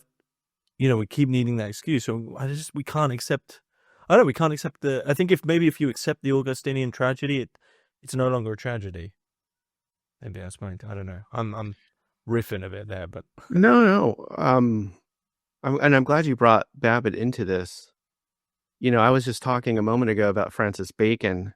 [SPEAKER 1] we keep needing that excuse. So we can't accept. We can't accept I think if you accept the Augustinian tragedy, it's no longer a tragedy. Maybe that's mine. I don't know. I'm riffing a bit there, but
[SPEAKER 2] no. I'm glad you brought Babbitt into this. I was just talking a moment ago about Francis Bacon,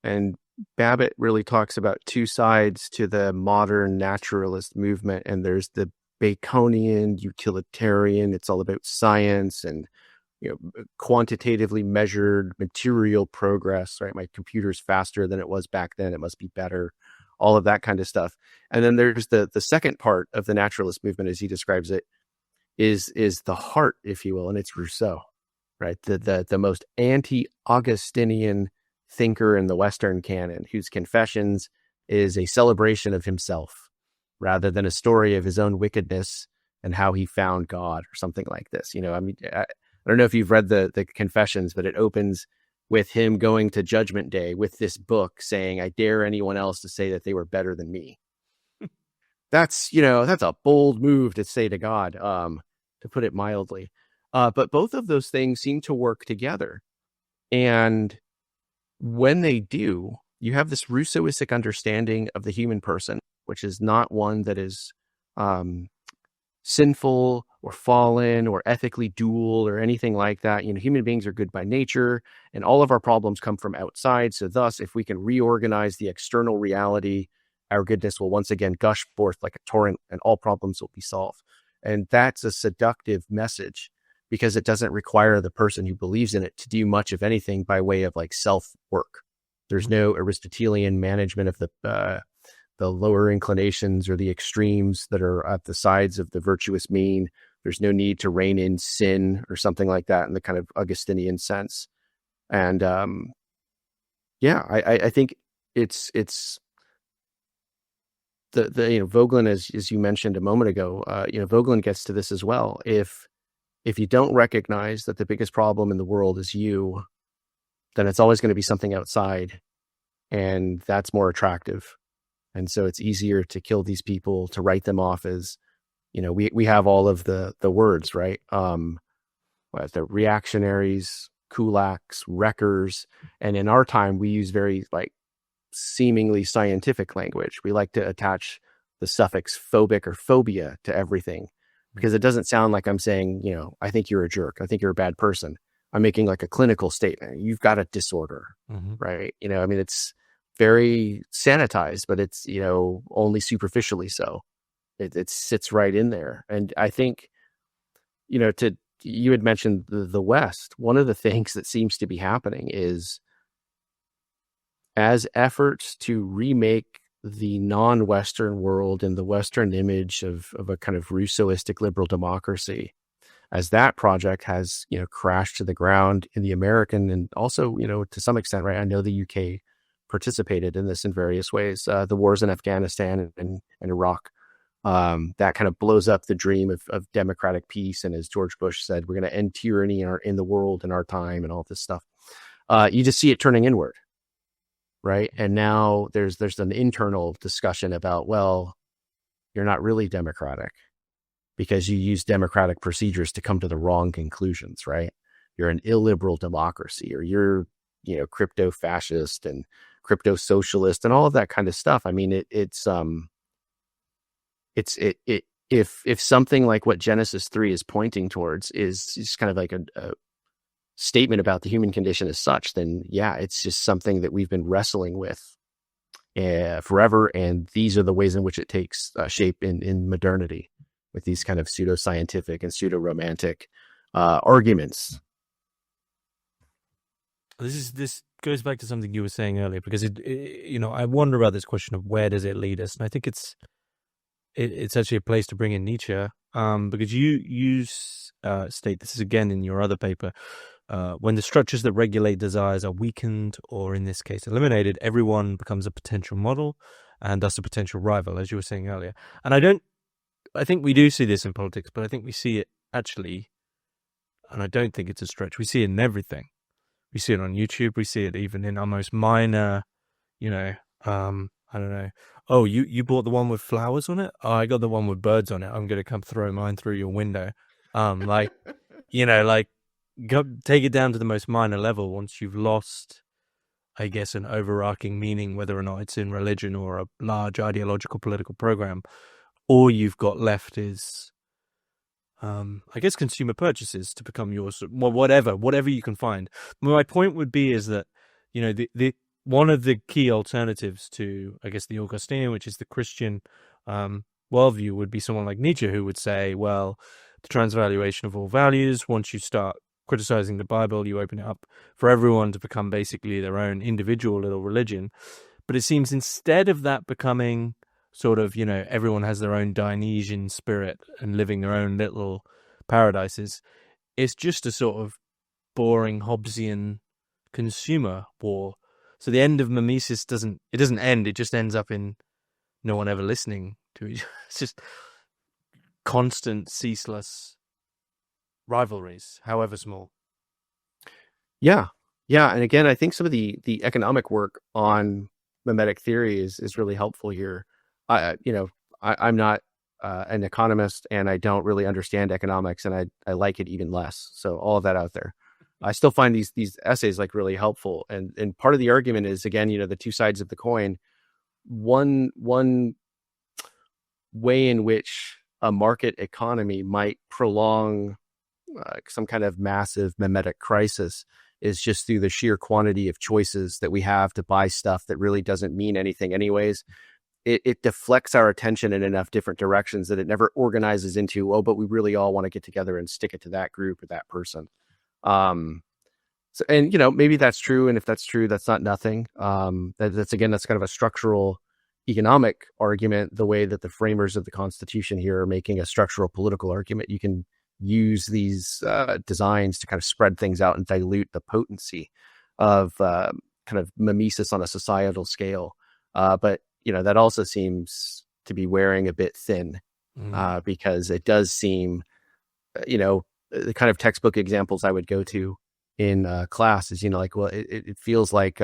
[SPEAKER 2] and Babbitt really talks about two sides to the modern naturalist movement. And there's the Baconian utilitarian. It's all about science and, quantitatively measured material progress, right? My computer's faster than it was back then. It must be better. All of that kind of stuff. And then there's the second part of the naturalist movement, as he describes it, is the heart, if you will. And it's Rousseau, right? The most anti-Augustinian thinker in the Western canon, whose Confessions is a celebration of himself rather than a story of his own wickedness and how he found God or something like this. I don't know if you've read the Confessions, but it opens with him going to Judgment Day with this book saying, "I dare anyone else to say that they were better than me." That's a bold move to say to God, to put it mildly. But both of those things seem to work together. And when they do, you have this Rousseauistic understanding of the human person, which is not one that is sinful or fallen or ethically dual or anything like that. Human beings are good by nature, and all of our problems come from outside. So thus, if we can reorganize the external reality, our goodness will once again gush forth like a torrent, and all problems will be solved. And that's a seductive message because it doesn't require the person who believes in it to do much of anything by way of like self-work. There's no Aristotelian management of the lower inclinations or the extremes that are at the sides of the virtuous mean. There's no need to rein in sin or something like that in the kind of Augustinian sense. And I think it's Vogelin, as you mentioned a moment ago, Vogelin gets to this as well. If you don't recognize that the biggest problem in the world is you, then it's always going to be something outside, and that's more attractive. And so it's easier to kill these people, to write them off as, we have all of the words, right? The reactionaries, kulaks, wreckers, and in our time we use very seemingly scientific language. We like to attach the suffix phobic or phobia to everything because it doesn't sound like I'm saying, I think you're a jerk, I think you're a bad person. I'm making like a clinical statement. You've got a disorder, right? It's very sanitized, but it's, only superficially so. It sits right in there. And I think, you had mentioned the West. One of the things that seems to be happening is, as efforts to remake the non-Western world and the Western image of a kind of Rousseauistic liberal democracy, as that project has, crashed to the ground in the American and also, to some extent, right? I know the UK participated in this in various ways. The wars in Afghanistan and Iraq, that kind of blows up the dream of democratic peace. And as George Bush said, we're going to end tyranny in the world in our time and all this stuff. You just see it turning inward. Right. And now there's an internal discussion about, well, you're not really democratic because you use democratic procedures to come to the wrong conclusions. Right. You're an illiberal democracy, or you're, crypto fascist and crypto socialist and all of that kind of stuff. I mean, if something like what Genesis 3 is pointing towards is kind of like a statement about the human condition as such, then yeah, it's just something that we've been wrestling with forever. And these are the ways in which it takes shape in modernity with these kind of pseudoscientific and pseudo-romantic arguments.
[SPEAKER 1] This goes back to something you were saying earlier, because I wonder about this question of where does it lead us, and I think it's actually a place to bring in Nietzsche, because you state this is again in your other paper. When the structures that regulate desires are weakened, or in this case eliminated, everyone becomes a potential model and thus a potential rival, as you were saying earlier. And I think we do see this in politics, but I think we see it actually, and I don't think it's a stretch, we see it in everything. We see it on YouTube, we see it even in our most minor, I don't know. Oh, you bought the one with flowers on it? Oh, I got the one with birds on it. I'm going to come throw mine through your window. Go take it down to the most minor level. Once you've lost, I guess, an overarching meaning, whether or not it's in religion or a large ideological political program, all you've got left is, I guess, consumer purchases to become yours. Well, whatever you can find. My point would be is that, the one of the key alternatives to, I guess, the Augustinian, which is the Christian worldview, would be someone like Nietzsche, who would say, well, the transvaluation of all values, once you start criticizing the Bible, you open it up for everyone to become basically their own individual little religion. But it seems instead of that becoming sort of, everyone has their own Dionysian spirit and living their own little paradises, it's just a sort of boring Hobbesian consumer war. So the end of mimesis doesn't end, it just ends up in no one ever listening to each other. It's just constant, ceaseless rivalries, however small.
[SPEAKER 2] Yeah. And again, I think some of the economic work on mimetic theory is really helpful here. I'm not an economist, and I don't really understand economics, and I like it even less. So all of that out there. I still find these essays really helpful. And part of the argument is, again, the two sides of the coin. One way in which a market economy might prolong some kind of massive mimetic crisis is just through the sheer quantity of choices that we have to buy stuff that really doesn't mean anything anyways. It deflects our attention in enough different directions that it never organizes into, oh, but we really all want to get together and stick it to that group or that person. So, and maybe that's true. And if that's true, that's not nothing. That's kind of a structural economic argument, the way that the framers of the Constitution here are making a structural political argument. You can use these designs to kind of spread things out and dilute the potency of kind of mimesis on a societal scale. But that also seems to be wearing a bit thin,
[SPEAKER 1] Mm.
[SPEAKER 2] because it does seem, the kind of textbook examples I would go to in class is, like, well, it feels like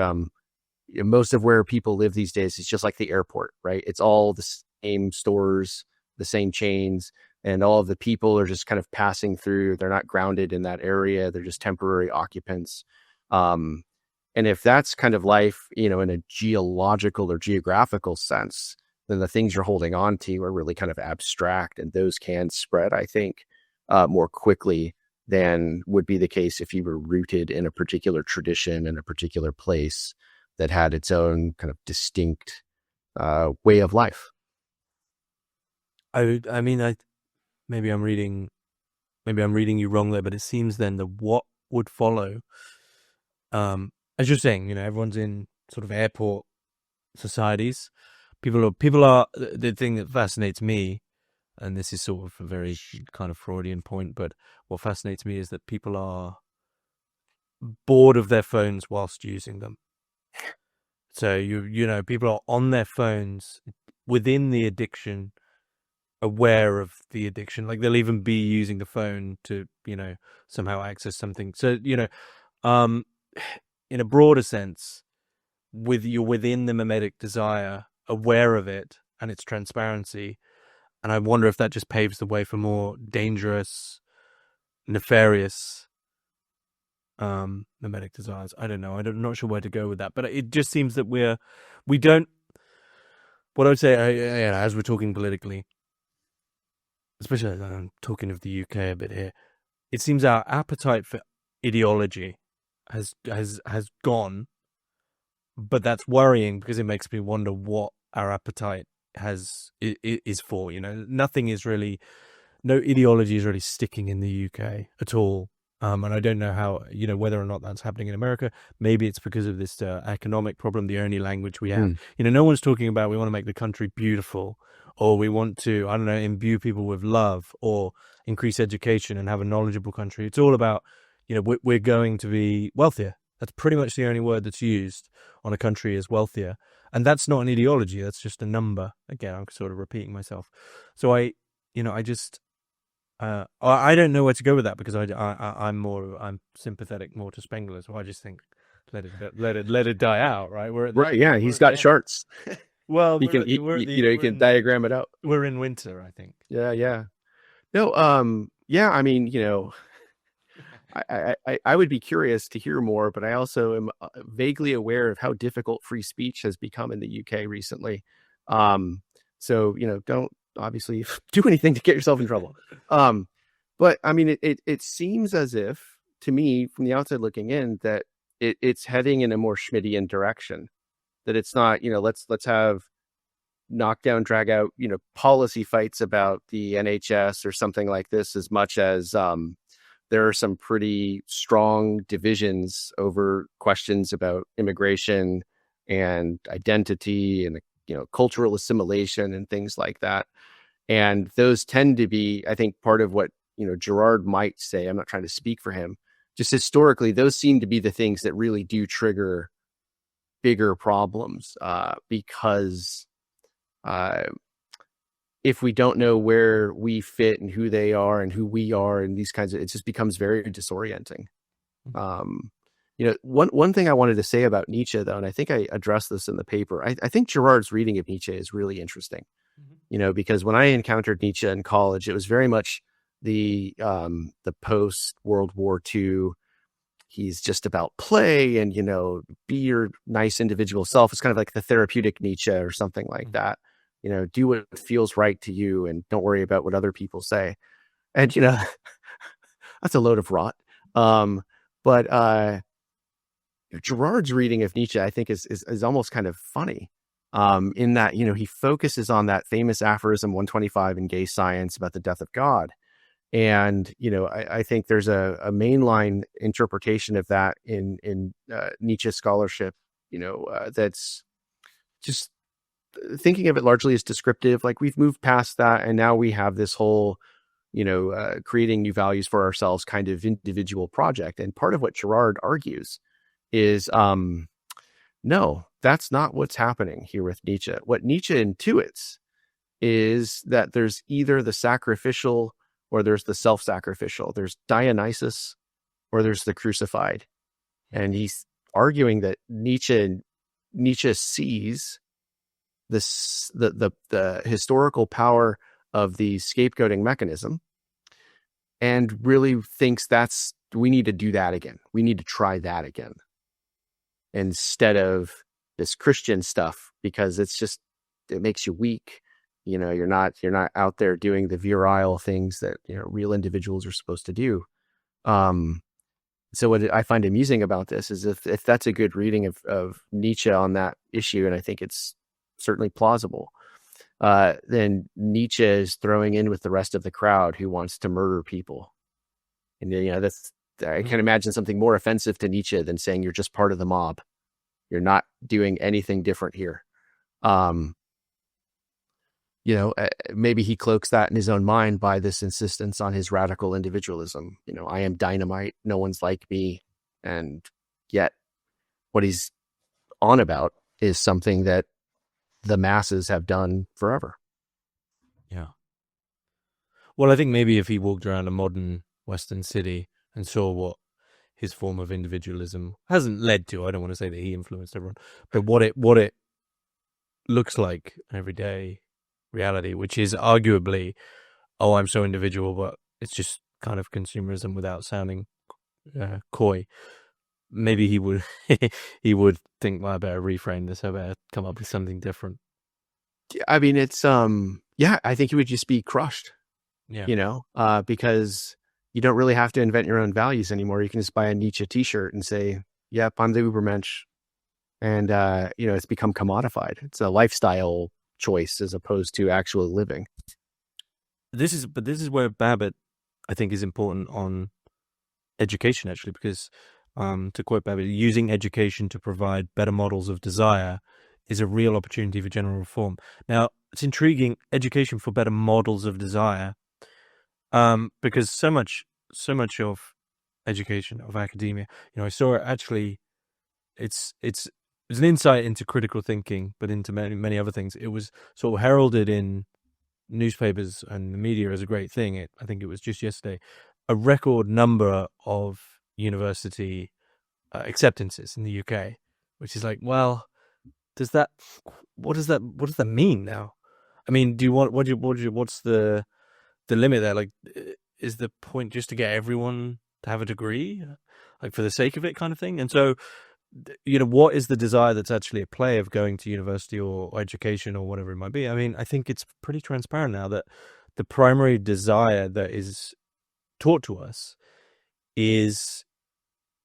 [SPEAKER 2] most of where people live these days is just like the airport, right? It's all the same stores, the same chains, and all of the people are just kind of passing through. They're not grounded in that area. They're just temporary occupants. Um, and if that's kind of life, in a geological or geographical sense, then the things you're holding on to are really kind of abstract, and those can spread, I think, more quickly than would be the case if you were rooted in a particular tradition in a particular place that had its own kind of distinct way of life.
[SPEAKER 1] I mean, maybe I'm reading you wrong there, but it seems then that what would follow, as you're saying, everyone's in sort of airport societies. People are the thing that fascinates me, and this is sort of a very kind of Freudian point, but what fascinates me is that people are bored of their phones whilst using them. So people are on their phones within the addiction, aware of the addiction. Like they'll even be using the phone to, somehow access something. So, in a broader sense, you're within the mimetic desire, aware of it and its transparency. And I wonder if that just paves the way for more dangerous, nefarious mimetic desires. I don't know. I'm not sure where to go with that, but it just seems that we don't. What I would say, as we're talking politically, especially as I'm talking of the UK a bit here, it seems our appetite for ideology has gone, but that's worrying because it makes me wonder what our appetite is for. Nothing is really, no ideology is really sticking in the UK at all. And I don't know how, whether or not that's happening in America. Maybe it's because of this economic problem, the only language we have. No one's talking about we want to make the country beautiful, or we want to, I don't know, imbue people with love, or increase education and have a knowledgeable country. It's all about, we're going to be wealthier. That's pretty much the only word that's used on a country is wealthier. And that's not an ideology. That's just a number. Again, I'm sort of repeating myself. So I just... I don't know where to go with that because I'm sympathetic more to Spengler, so I just think let it die out, right?
[SPEAKER 2] Yeah, he's got charts.
[SPEAKER 1] Well,
[SPEAKER 2] you can diagram it out.
[SPEAKER 1] We're in winter, I think.
[SPEAKER 2] Yeah. No, yeah. I mean, I would be curious to hear more, but I also am vaguely aware of how difficult free speech has become in the UK recently. So don't obviously do anything to get yourself in trouble. But I mean, it seems as if, to me, from the outside looking in, that it's heading in a more Schmittian direction. That it's not, let's have knockdown, drag out, policy fights about the NHS or something like this, as much as there are some pretty strong divisions over questions about immigration and identity and cultural assimilation and things like that. And those tend to be, I think, part of what, Girard might say. I'm not trying to speak for him. Just historically, those seem to be the things that really do trigger bigger problems, because if we don't know where we fit and who they are and who we are and these kinds of, it just becomes very disorienting. One thing I wanted to say about Nietzsche, though, and I think I addressed this in the paper, I think Girard's reading of Nietzsche is really interesting. Because when I encountered Nietzsche in college, it was very much the post World War II. He's just about play and, be your nice individual self. It's kind of like the therapeutic Nietzsche or something like that. Do what feels right to you and don't worry about what other people say. And, that's a load of rot. But Girard's reading of Nietzsche, I think, is almost kind of funny. In that, he focuses on that famous aphorism 125 in Gay Science about the death of God. And, I think there's a mainline interpretation of that in Nietzsche scholarship, that's just thinking of it largely as descriptive. Like we've moved past that. And now we have this whole, creating new values for ourselves kind of individual project. And part of what Girard argues is, no, that's not what's happening here with Nietzsche. What Nietzsche intuits is that there's either the sacrificial or there's the self-sacrificial. There's Dionysus or there's the crucified. And he's arguing that Nietzsche sees this the historical power of the scapegoating mechanism and really thinks we need to do that again. We need to try that again instead of this Christian stuff, because it makes you weak. You're not out there doing the virile things that real individuals are supposed to do. So what I find amusing about this is if that's a good reading of Nietzsche on that issue, and I think it's certainly plausible, then Nietzsche is throwing in with the rest of the crowd who wants to murder people. And I can imagine something more offensive to Nietzsche than saying you're just part of the mob. You're not doing anything different here. Maybe he cloaks that in his own mind by this insistence on his radical individualism. I am dynamite. No one's like me. And yet what he's on about is something that the masses have done forever.
[SPEAKER 1] Yeah. Well, I think maybe if he walked around a modern Western city and saw what his form of individualism hasn't led to, I don't want to say that he influenced everyone, but what it looks like everyday reality, which is arguably, oh, I'm so individual, but it's just kind of consumerism without sounding coy. Maybe he would he would think, well, I better reframe this. I better come up with something different.
[SPEAKER 2] I mean, it's I think he would just be crushed.
[SPEAKER 1] Yeah.
[SPEAKER 2] Because you don't really have to invent your own values anymore. You can just buy a Nietzsche t-shirt and say, yep, I'm the Ubermensch. And it's become commodified. It's a lifestyle choice as opposed to actual living.
[SPEAKER 1] This is where Babbitt, I think, is important on education, actually, because to quote Babbitt, using education to provide better models of desire is a real opportunity for general reform. Now, it's intriguing, education for better models of desire, because so much of education, of academia, I saw it actually, it's an insight into critical thinking, but into many other things. It was sort of heralded in newspapers and the media as a great thing. I think it was just yesterday, a record number of university acceptances in the UK, which is like, well, what does that mean now? I mean, what's the limit there? Like, is the point just to get everyone to have a degree, like for the sake of it, kind of thing? And so, what is the desire that's actually at play of going to university or education or whatever it might be? I mean, I think it's pretty transparent now that the primary desire that is taught to us is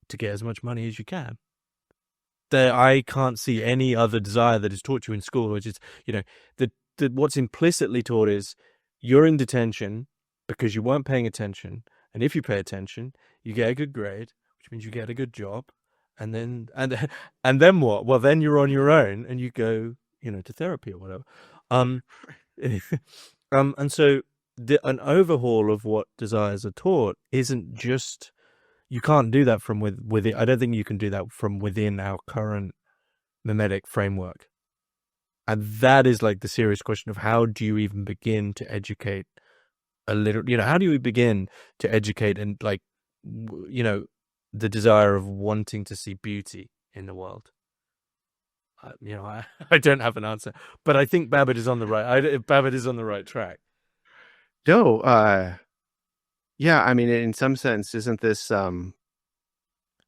[SPEAKER 1] to get as much money as you can. I can't see any other desire that is taught you in school, which is, what's implicitly taught is you're in detention because you weren't paying attention. And if you pay attention, you get a good grade, which means you get a good job. And then what? Well, then you're on your own and you go, to therapy or whatever. And so an overhaul of what desires are taught isn't just, you can't do that from within. I don't think you can do that from within our current mimetic framework. And that is like the serious question of how do you even begin to educate a little, how do you begin to educate and the desire of wanting to see beauty in the world? I don't have an answer, but I think Babbitt is on the right track.
[SPEAKER 2] No, yeah, I mean, in some sense, isn't this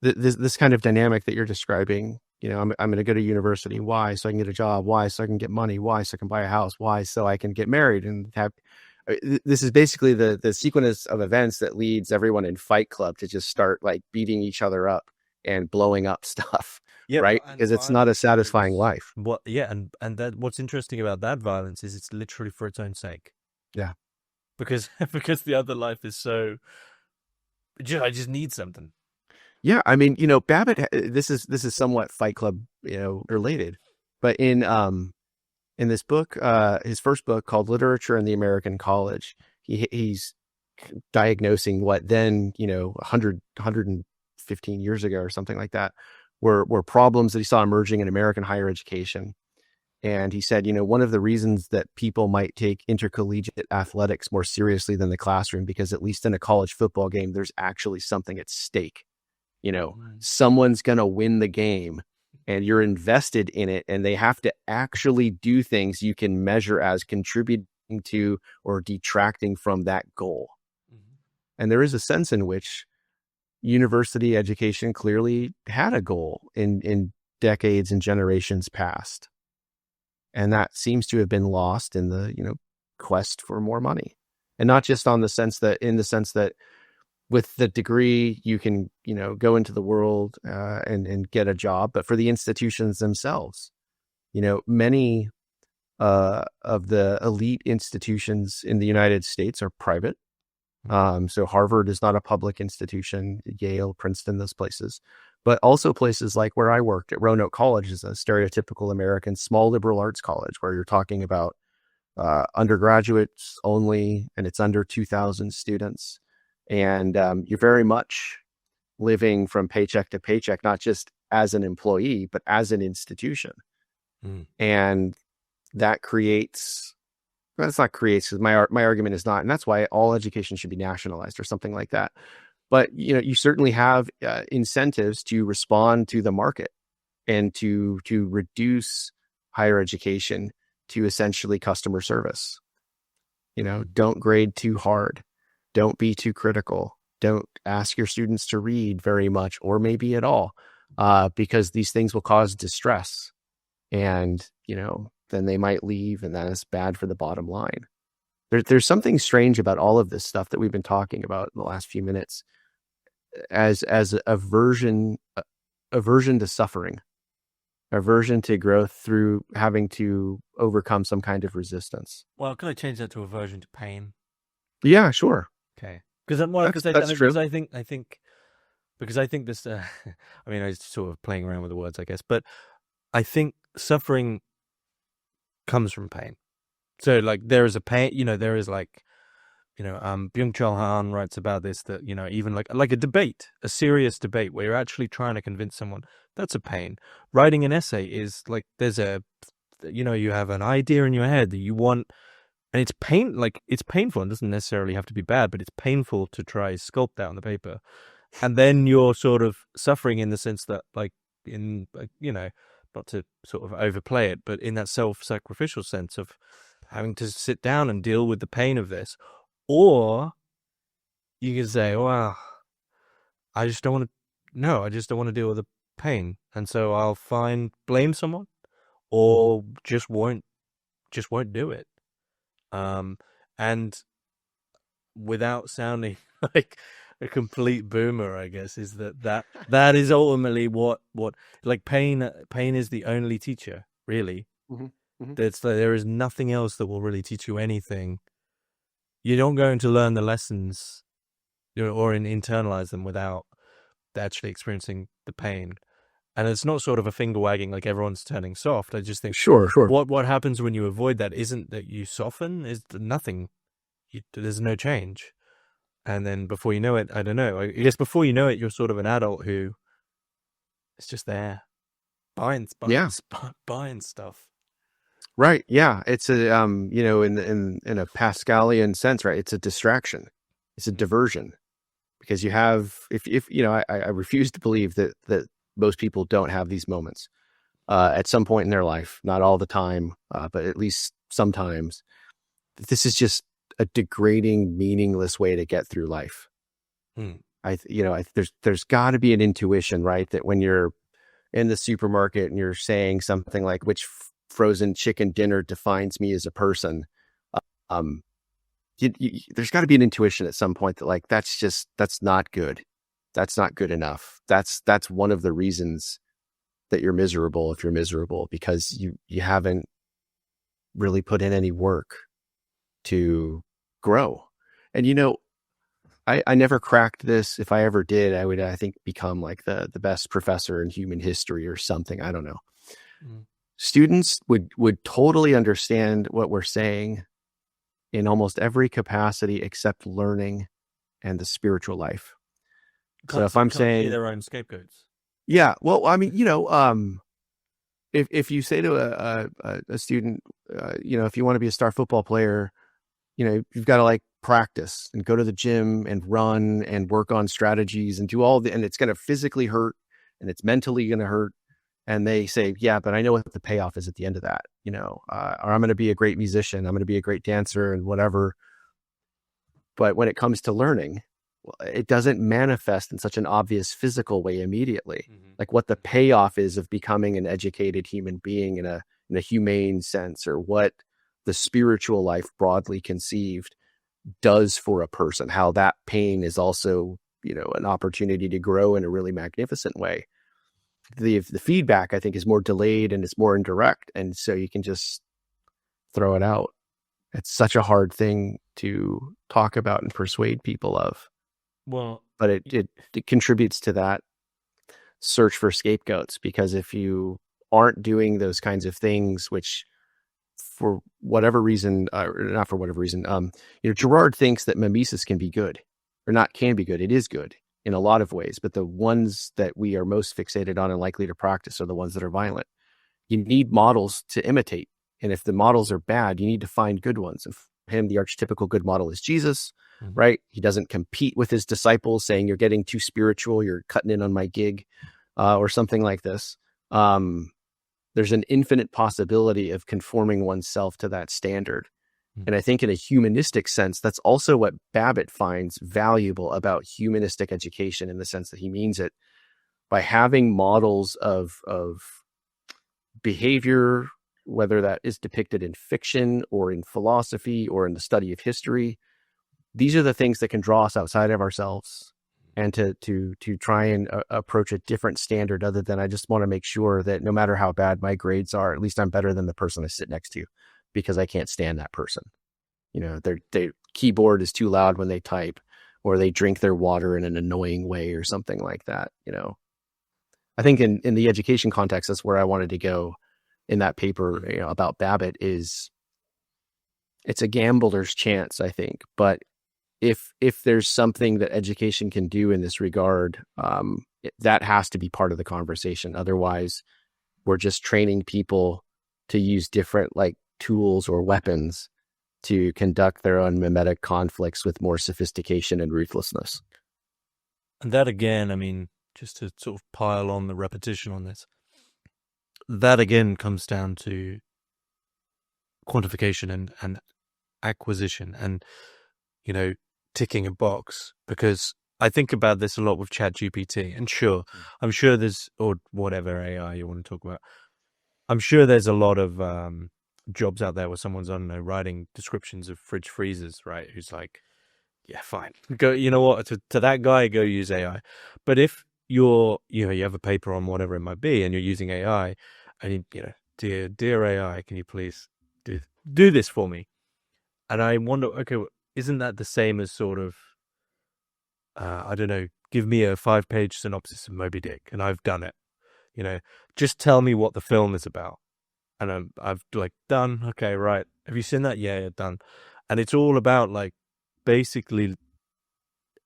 [SPEAKER 2] this kind of dynamic that you're describing? I'm going to go to university. Why? So I can get a job. Why? So I can get money. Why? So I can buy a house. Why? So I can get married and have. This is basically the sequence of events that leads everyone in Fight Club to just start like beating each other up and blowing up stuff, right? Because it's not a satisfying life.
[SPEAKER 1] Well, yeah, and that what's interesting about that violence is it's literally for its own sake.
[SPEAKER 2] Yeah,
[SPEAKER 1] because the other life is so. I just need something.
[SPEAKER 2] Yeah, I mean, Babbitt. This is somewhat Fight Club, related, but in this book, his first book called Literature in the American College, he's diagnosing what then, 115 years ago or something like that, were problems that he saw emerging in American higher education. And he said, one of the reasons that people might take intercollegiate athletics more seriously than the classroom, because at least in a college football game, there's actually something at stake. Someone's going to win the game and you're invested in it, and they have to actually do things you can measure as contributing to or detracting from that goal. And there is a sense in which university education clearly had a goal in decades and generations past. And that seems to have been lost in the, quest for more money. And not just in the sense that with the degree you can, go into the world and get a job, but for the institutions themselves. Many of the elite institutions in the United States are private. So Harvard is not a public institution, Yale, Princeton, those places, but also places like where I worked at Roanoke College is a stereotypical American small liberal arts college where you're talking about undergraduates only, and it's under 2,000 students. And you're very much living from paycheck to paycheck, not just as an employee, but as an institution. And that creates, that's not creates, my argument is not, and that's why all education should be nationalized or something like that. But, you certainly have incentives to respond to the market and to reduce higher education to essentially customer service. Don't grade too hard. Don't be too critical. Don't ask your students to read very much or maybe at all, because these things will cause distress. And, then they might leave, and that is bad for the bottom line. There's something strange about all of this stuff that we've been talking about in the last few minutes as aversion to suffering, aversion to growth through having to overcome some kind of resistance.
[SPEAKER 1] Well, could I change that to aversion to pain?
[SPEAKER 2] Yeah, sure.
[SPEAKER 1] Okay. Because
[SPEAKER 2] that's true.
[SPEAKER 1] I think this, I mean, I was sort of playing around with the words, I guess, but I think suffering comes from pain. So like there is a pain, there is like, Byung-Chul Han writes about this, that, even like a debate, a serious debate where you're actually trying to convince someone, that's a pain. Writing an essay is like, there's you have an idea in your head that you want, and it's painful. It doesn't necessarily have to be bad, but it's painful to try sculpt that on the paper. And then you're sort of suffering in the sense that not to sort of overplay it, but in that self-sacrificial sense of having to sit down and deal with the pain of this. Or you can say, well, I just don't want to deal with the pain. And so I'll blame someone or just won't do it. And without sounding like a complete boomer, I guess, is that is ultimately what like pain is the only teacher, really. There is nothing else that will really teach you anything. You don't go to learn the lessons, or internalize them without actually experiencing the pain. And it's not sort of a finger wagging like everyone's turning soft. I just think
[SPEAKER 2] sure.
[SPEAKER 1] What happens when you avoid that isn't that you soften, is nothing. There's no change. And then before you know it, I don't know. I guess before you know it, you're sort of an adult who is just there buying stuff.
[SPEAKER 2] Right. Yeah. It's a, in a Pascalian sense, right. It's a distraction. It's a diversion, because you have, I refuse to believe that most people don't have these moments at some point in their life, not all the time, but at least sometimes. This is just a degrading, meaningless way to get through life. There's got to be an intuition, right? That when you're in the supermarket and you're saying something like, which frozen chicken dinner defines me as a person, there's got to be an intuition at some point that like, that's not good. That's not good enough. That's one of the reasons that you're miserable, if you're miserable, because you haven't really put in any work to grow. And I never cracked this. If I ever did, I would, I think, become like the best professor in human history or something. I don't know. Students would totally understand what we're saying in almost every capacity except learning and the spiritual life. So if I'm saying
[SPEAKER 1] their own scapegoats.
[SPEAKER 2] Yeah, well, I mean, if you say to a student, if you want to be a star football player, you've got to like practice and go to the gym and run and work on strategies and do and it's going to physically hurt and it's mentally going to hurt. And they say, yeah, but I know what the payoff is at the end of that, or I'm going to be a great musician. I'm going to be a great dancer and whatever. But when it comes to learning, it doesn't manifest in such an obvious physical way immediately. Mm-hmm. Like what the payoff is of becoming an educated human being in a humane sense, or what the spiritual life broadly conceived does for a person, how that pain is also, an opportunity to grow in a really magnificent way. The feedback, I think, is more delayed and it's more indirect. And so you can just throw it out. It's such a hard thing to talk about and persuade people of.
[SPEAKER 1] Well,
[SPEAKER 2] but it contributes to that search for scapegoats, because if you aren't doing those kinds of things, which for whatever reason, not for whatever reason, Girard thinks that mimesis can be good, or not can be good. It is good in a lot of ways, but the ones that we are most fixated on and likely to practice are the ones that are violent. You need models to imitate. And if the models are bad, you need to find good ones. And for him, the archetypical good model is Jesus, mm-hmm. right? He doesn't compete with his disciples saying, you're getting too spiritual, you're cutting in on my gig, or something like this. There's an infinite possibility of conforming oneself to that standard. And I think in a humanistic sense, that's also what Babbitt finds valuable about humanistic education, in the sense that he means it by having models of behavior, whether that is depicted in fiction or in philosophy or in the study of history. These are the things that can draw us outside of ourselves, and to try and approach a different standard other than, I just want to make sure that no matter how bad my grades are, at least I'm better than the person I sit next to, because I can't stand that person. Their keyboard is too loud when they type, or they drink their water in an annoying way or something like that. I think in the education context, that's where I wanted to go in that paper, about Babbitt, is it's a gambler's chance, I think. But if there's something that education can do in this regard, that has to be part of the conversation. Otherwise, we're just training people to use different tools or weapons to conduct their own mimetic conflicts with more sophistication and ruthlessness.
[SPEAKER 1] And that again, I mean, just to sort of pile on the repetition on this, that again comes down to quantification and acquisition and, ticking a box. Because I think about this a lot with ChatGPT, and sure, I'm sure there's, or whatever AI you want to talk about, I'm sure there's a lot of jobs out there where someone's, I don't know, writing descriptions of fridge freezers, right? Who's like, yeah, fine, go, you know what, to that guy, go use AI. But if you have a paper on whatever it might be, and you're using AI, and dear AI, can you please do this for me? And I wonder, okay, isn't that the same as sort of, I don't know, give me a 5-page synopsis of Moby Dick, and I've done it. Just tell me what the film is about. And I've done, okay, right. Have you seen that? Yeah, done. And it's all about basically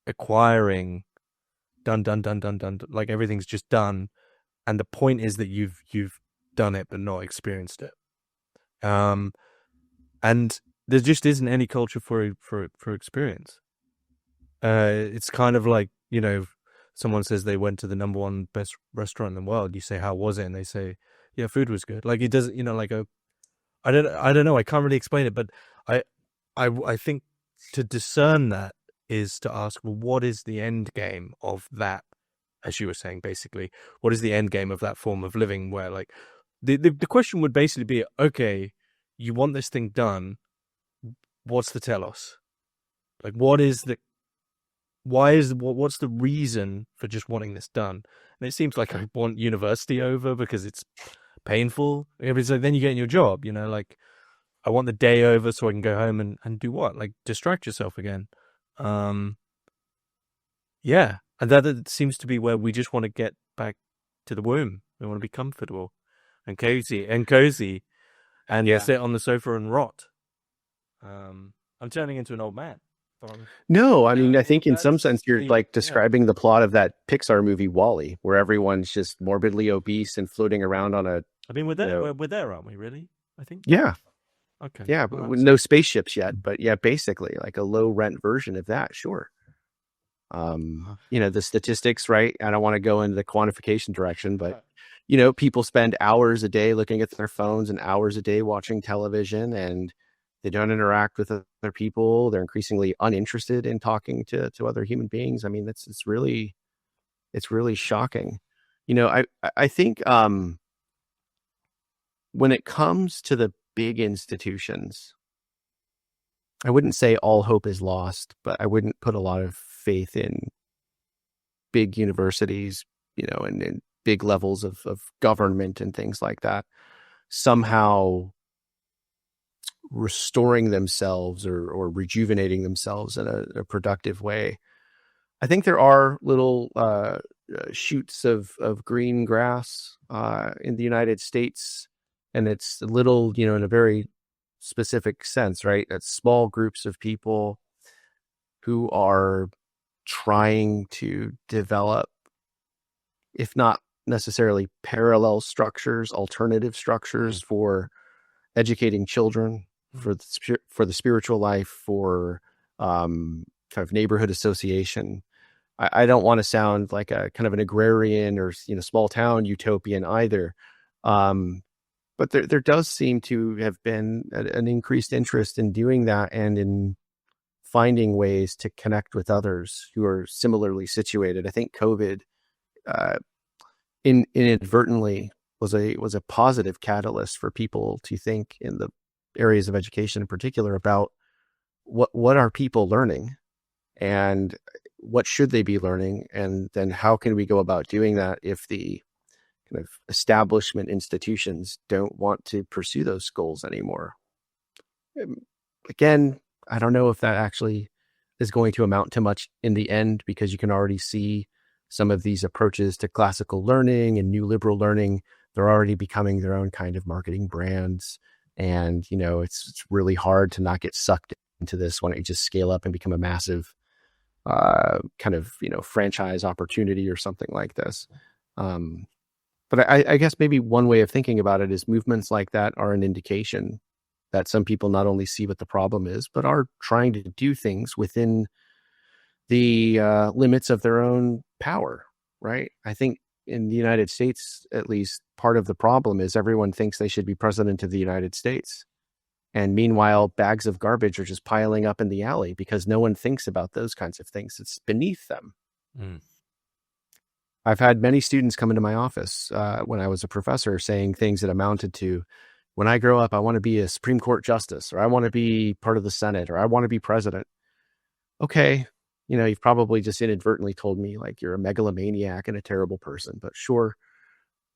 [SPEAKER 1] acquiring, done. Everything's just done. And the point is that you've done it, but not experienced it. And there just isn't any culture for experience. It's kind of like, someone says they went to the number one best restaurant in the world. You say, how was it? And they say, yeah, food was good. It doesn't, I don't know. I can't really explain it, but I think to discern that is to ask, well, what is the end game of that? As you were saying, basically, what is the end game of that form of living where the question would basically be, okay, you want this thing done. What's the telos? What's the reason for just wanting this done? And it seems like I want university over because it's painful. It's then you get in your job, I want the day over so I can go home and do what? Distract yourself again. Yeah. And that seems to be where we just want to get back to the womb. We want to be comfortable and cozy and sit on the sofa and rot. I'm turning into an old man.
[SPEAKER 2] No, I mean, I think in some sense you're describing the plot of that Pixar movie WALL-E, where everyone's just morbidly obese and floating around on a
[SPEAKER 1] I mean,
[SPEAKER 2] You know,
[SPEAKER 1] we're there, aren't we? Really? I think.
[SPEAKER 2] yeah,
[SPEAKER 1] Okay.
[SPEAKER 2] yeah,
[SPEAKER 1] Well,
[SPEAKER 2] but with
[SPEAKER 1] that's
[SPEAKER 2] no spaceships yet, but yeah, basically like a low rent version of that, sure. The statistics, right? I don't want to go into the quantification direction, but people spend hours a day looking at their phones and hours a day watching television, and they don't interact with other people. They're increasingly uninterested in talking to other human beings. I mean, it's really shocking. I think when it comes to the big institutions, I wouldn't say all hope is lost, but I wouldn't put a lot of faith in big universities, and big levels of government and things like that, somehow restoring themselves or rejuvenating themselves in a productive way. I think there are little shoots of green grass in the United States, and it's little, in a very specific sense, right? It's small groups of people who are trying to develop, if not necessarily parallel structures, alternative structures for educating children, for the spiritual life, for kind of neighborhood association. I don't want to sound like a kind of an agrarian or small town utopian either, but there does seem to have been an increased interest in doing that and in finding ways to connect with others who are similarly situated. I think COVID inadvertently was a positive catalyst for people to think in the areas of education in particular about what are people learning and what should they be learning, and then how can we go about doing that if the kind of establishment institutions don't want to pursue those goals anymore. Again, I don't know if that actually is going to amount to much in the end, because you can already see some of these approaches to classical learning and new liberal learning. They're already becoming their own kind of marketing brands. And, it's really hard to not get sucked into this when it just scale up and become a massive kind of, franchise opportunity or something like this. But I guess maybe one way of thinking about it is movements like that are an indication that some people not only see what the problem is, but are trying to do things within the limits of their own power, right? I think in the United States, at least, part of the problem is everyone thinks they should be president of the United States. And meanwhile, bags of garbage are just piling up in the alley because no one thinks about those kinds of things. It's beneath them. I've had many students come into my office when I was a professor saying things that amounted to, when I grow up, I want to be a Supreme Court justice, or I want to be part of the Senate, or I want to be president. Okay, you've probably just inadvertently told me like you're a megalomaniac and a terrible person, but sure.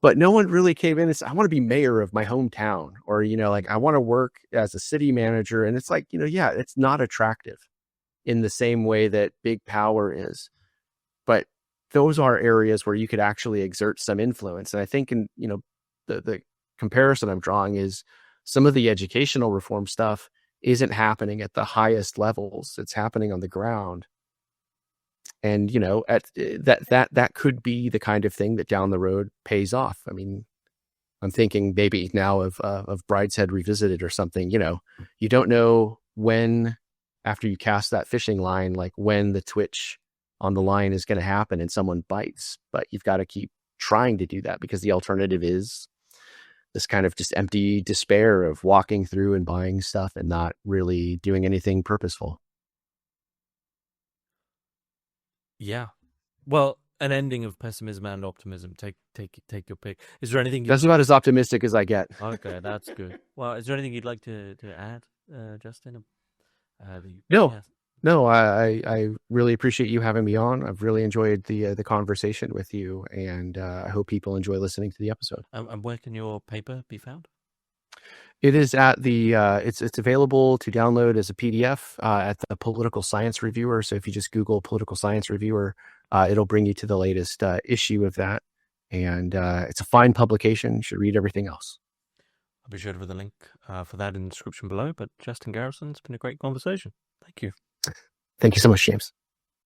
[SPEAKER 2] But no one really came in and said, I want to be mayor of my hometown, or, like I want to work as a city manager. And it's like, yeah, it's not attractive in the same way that big power is. But those are areas where you could actually exert some influence. And I think the comparison I'm drawing is some of the educational reform stuff isn't happening at the highest levels. It's happening on the ground. And, at that could be the kind of thing that down the road pays off. I mean, I'm thinking maybe now of Brideshead Revisited or something. You don't know when, after you cast that fishing line, like when the twitch on the line is going to happen and someone bites, but you've got to keep trying to do that, because the alternative is this kind of just empty despair of walking through and buying stuff and not really doing anything purposeful.
[SPEAKER 1] Yeah. Well, an ending of pessimism and optimism. Take your pick. Is there anything?
[SPEAKER 2] That's about as optimistic as I get.
[SPEAKER 1] Okay, that's good. Well, is there anything you'd like to add, Justin?
[SPEAKER 2] No, I really appreciate you having me on. I've really enjoyed the conversation with you, and I hope people enjoy listening to the episode.
[SPEAKER 1] And where can your paper be found?
[SPEAKER 2] It is at the it's available to download as a PDF at the Political Science Reviewer. So if you just Google Political Science Reviewer, it'll bring you to the latest issue of that. And it's a fine publication. You should read everything else.
[SPEAKER 1] I'll be sure to put the link for that in the description below. But Justin Garrison, it's been a great conversation. Thank you.
[SPEAKER 2] Thank you so much, James.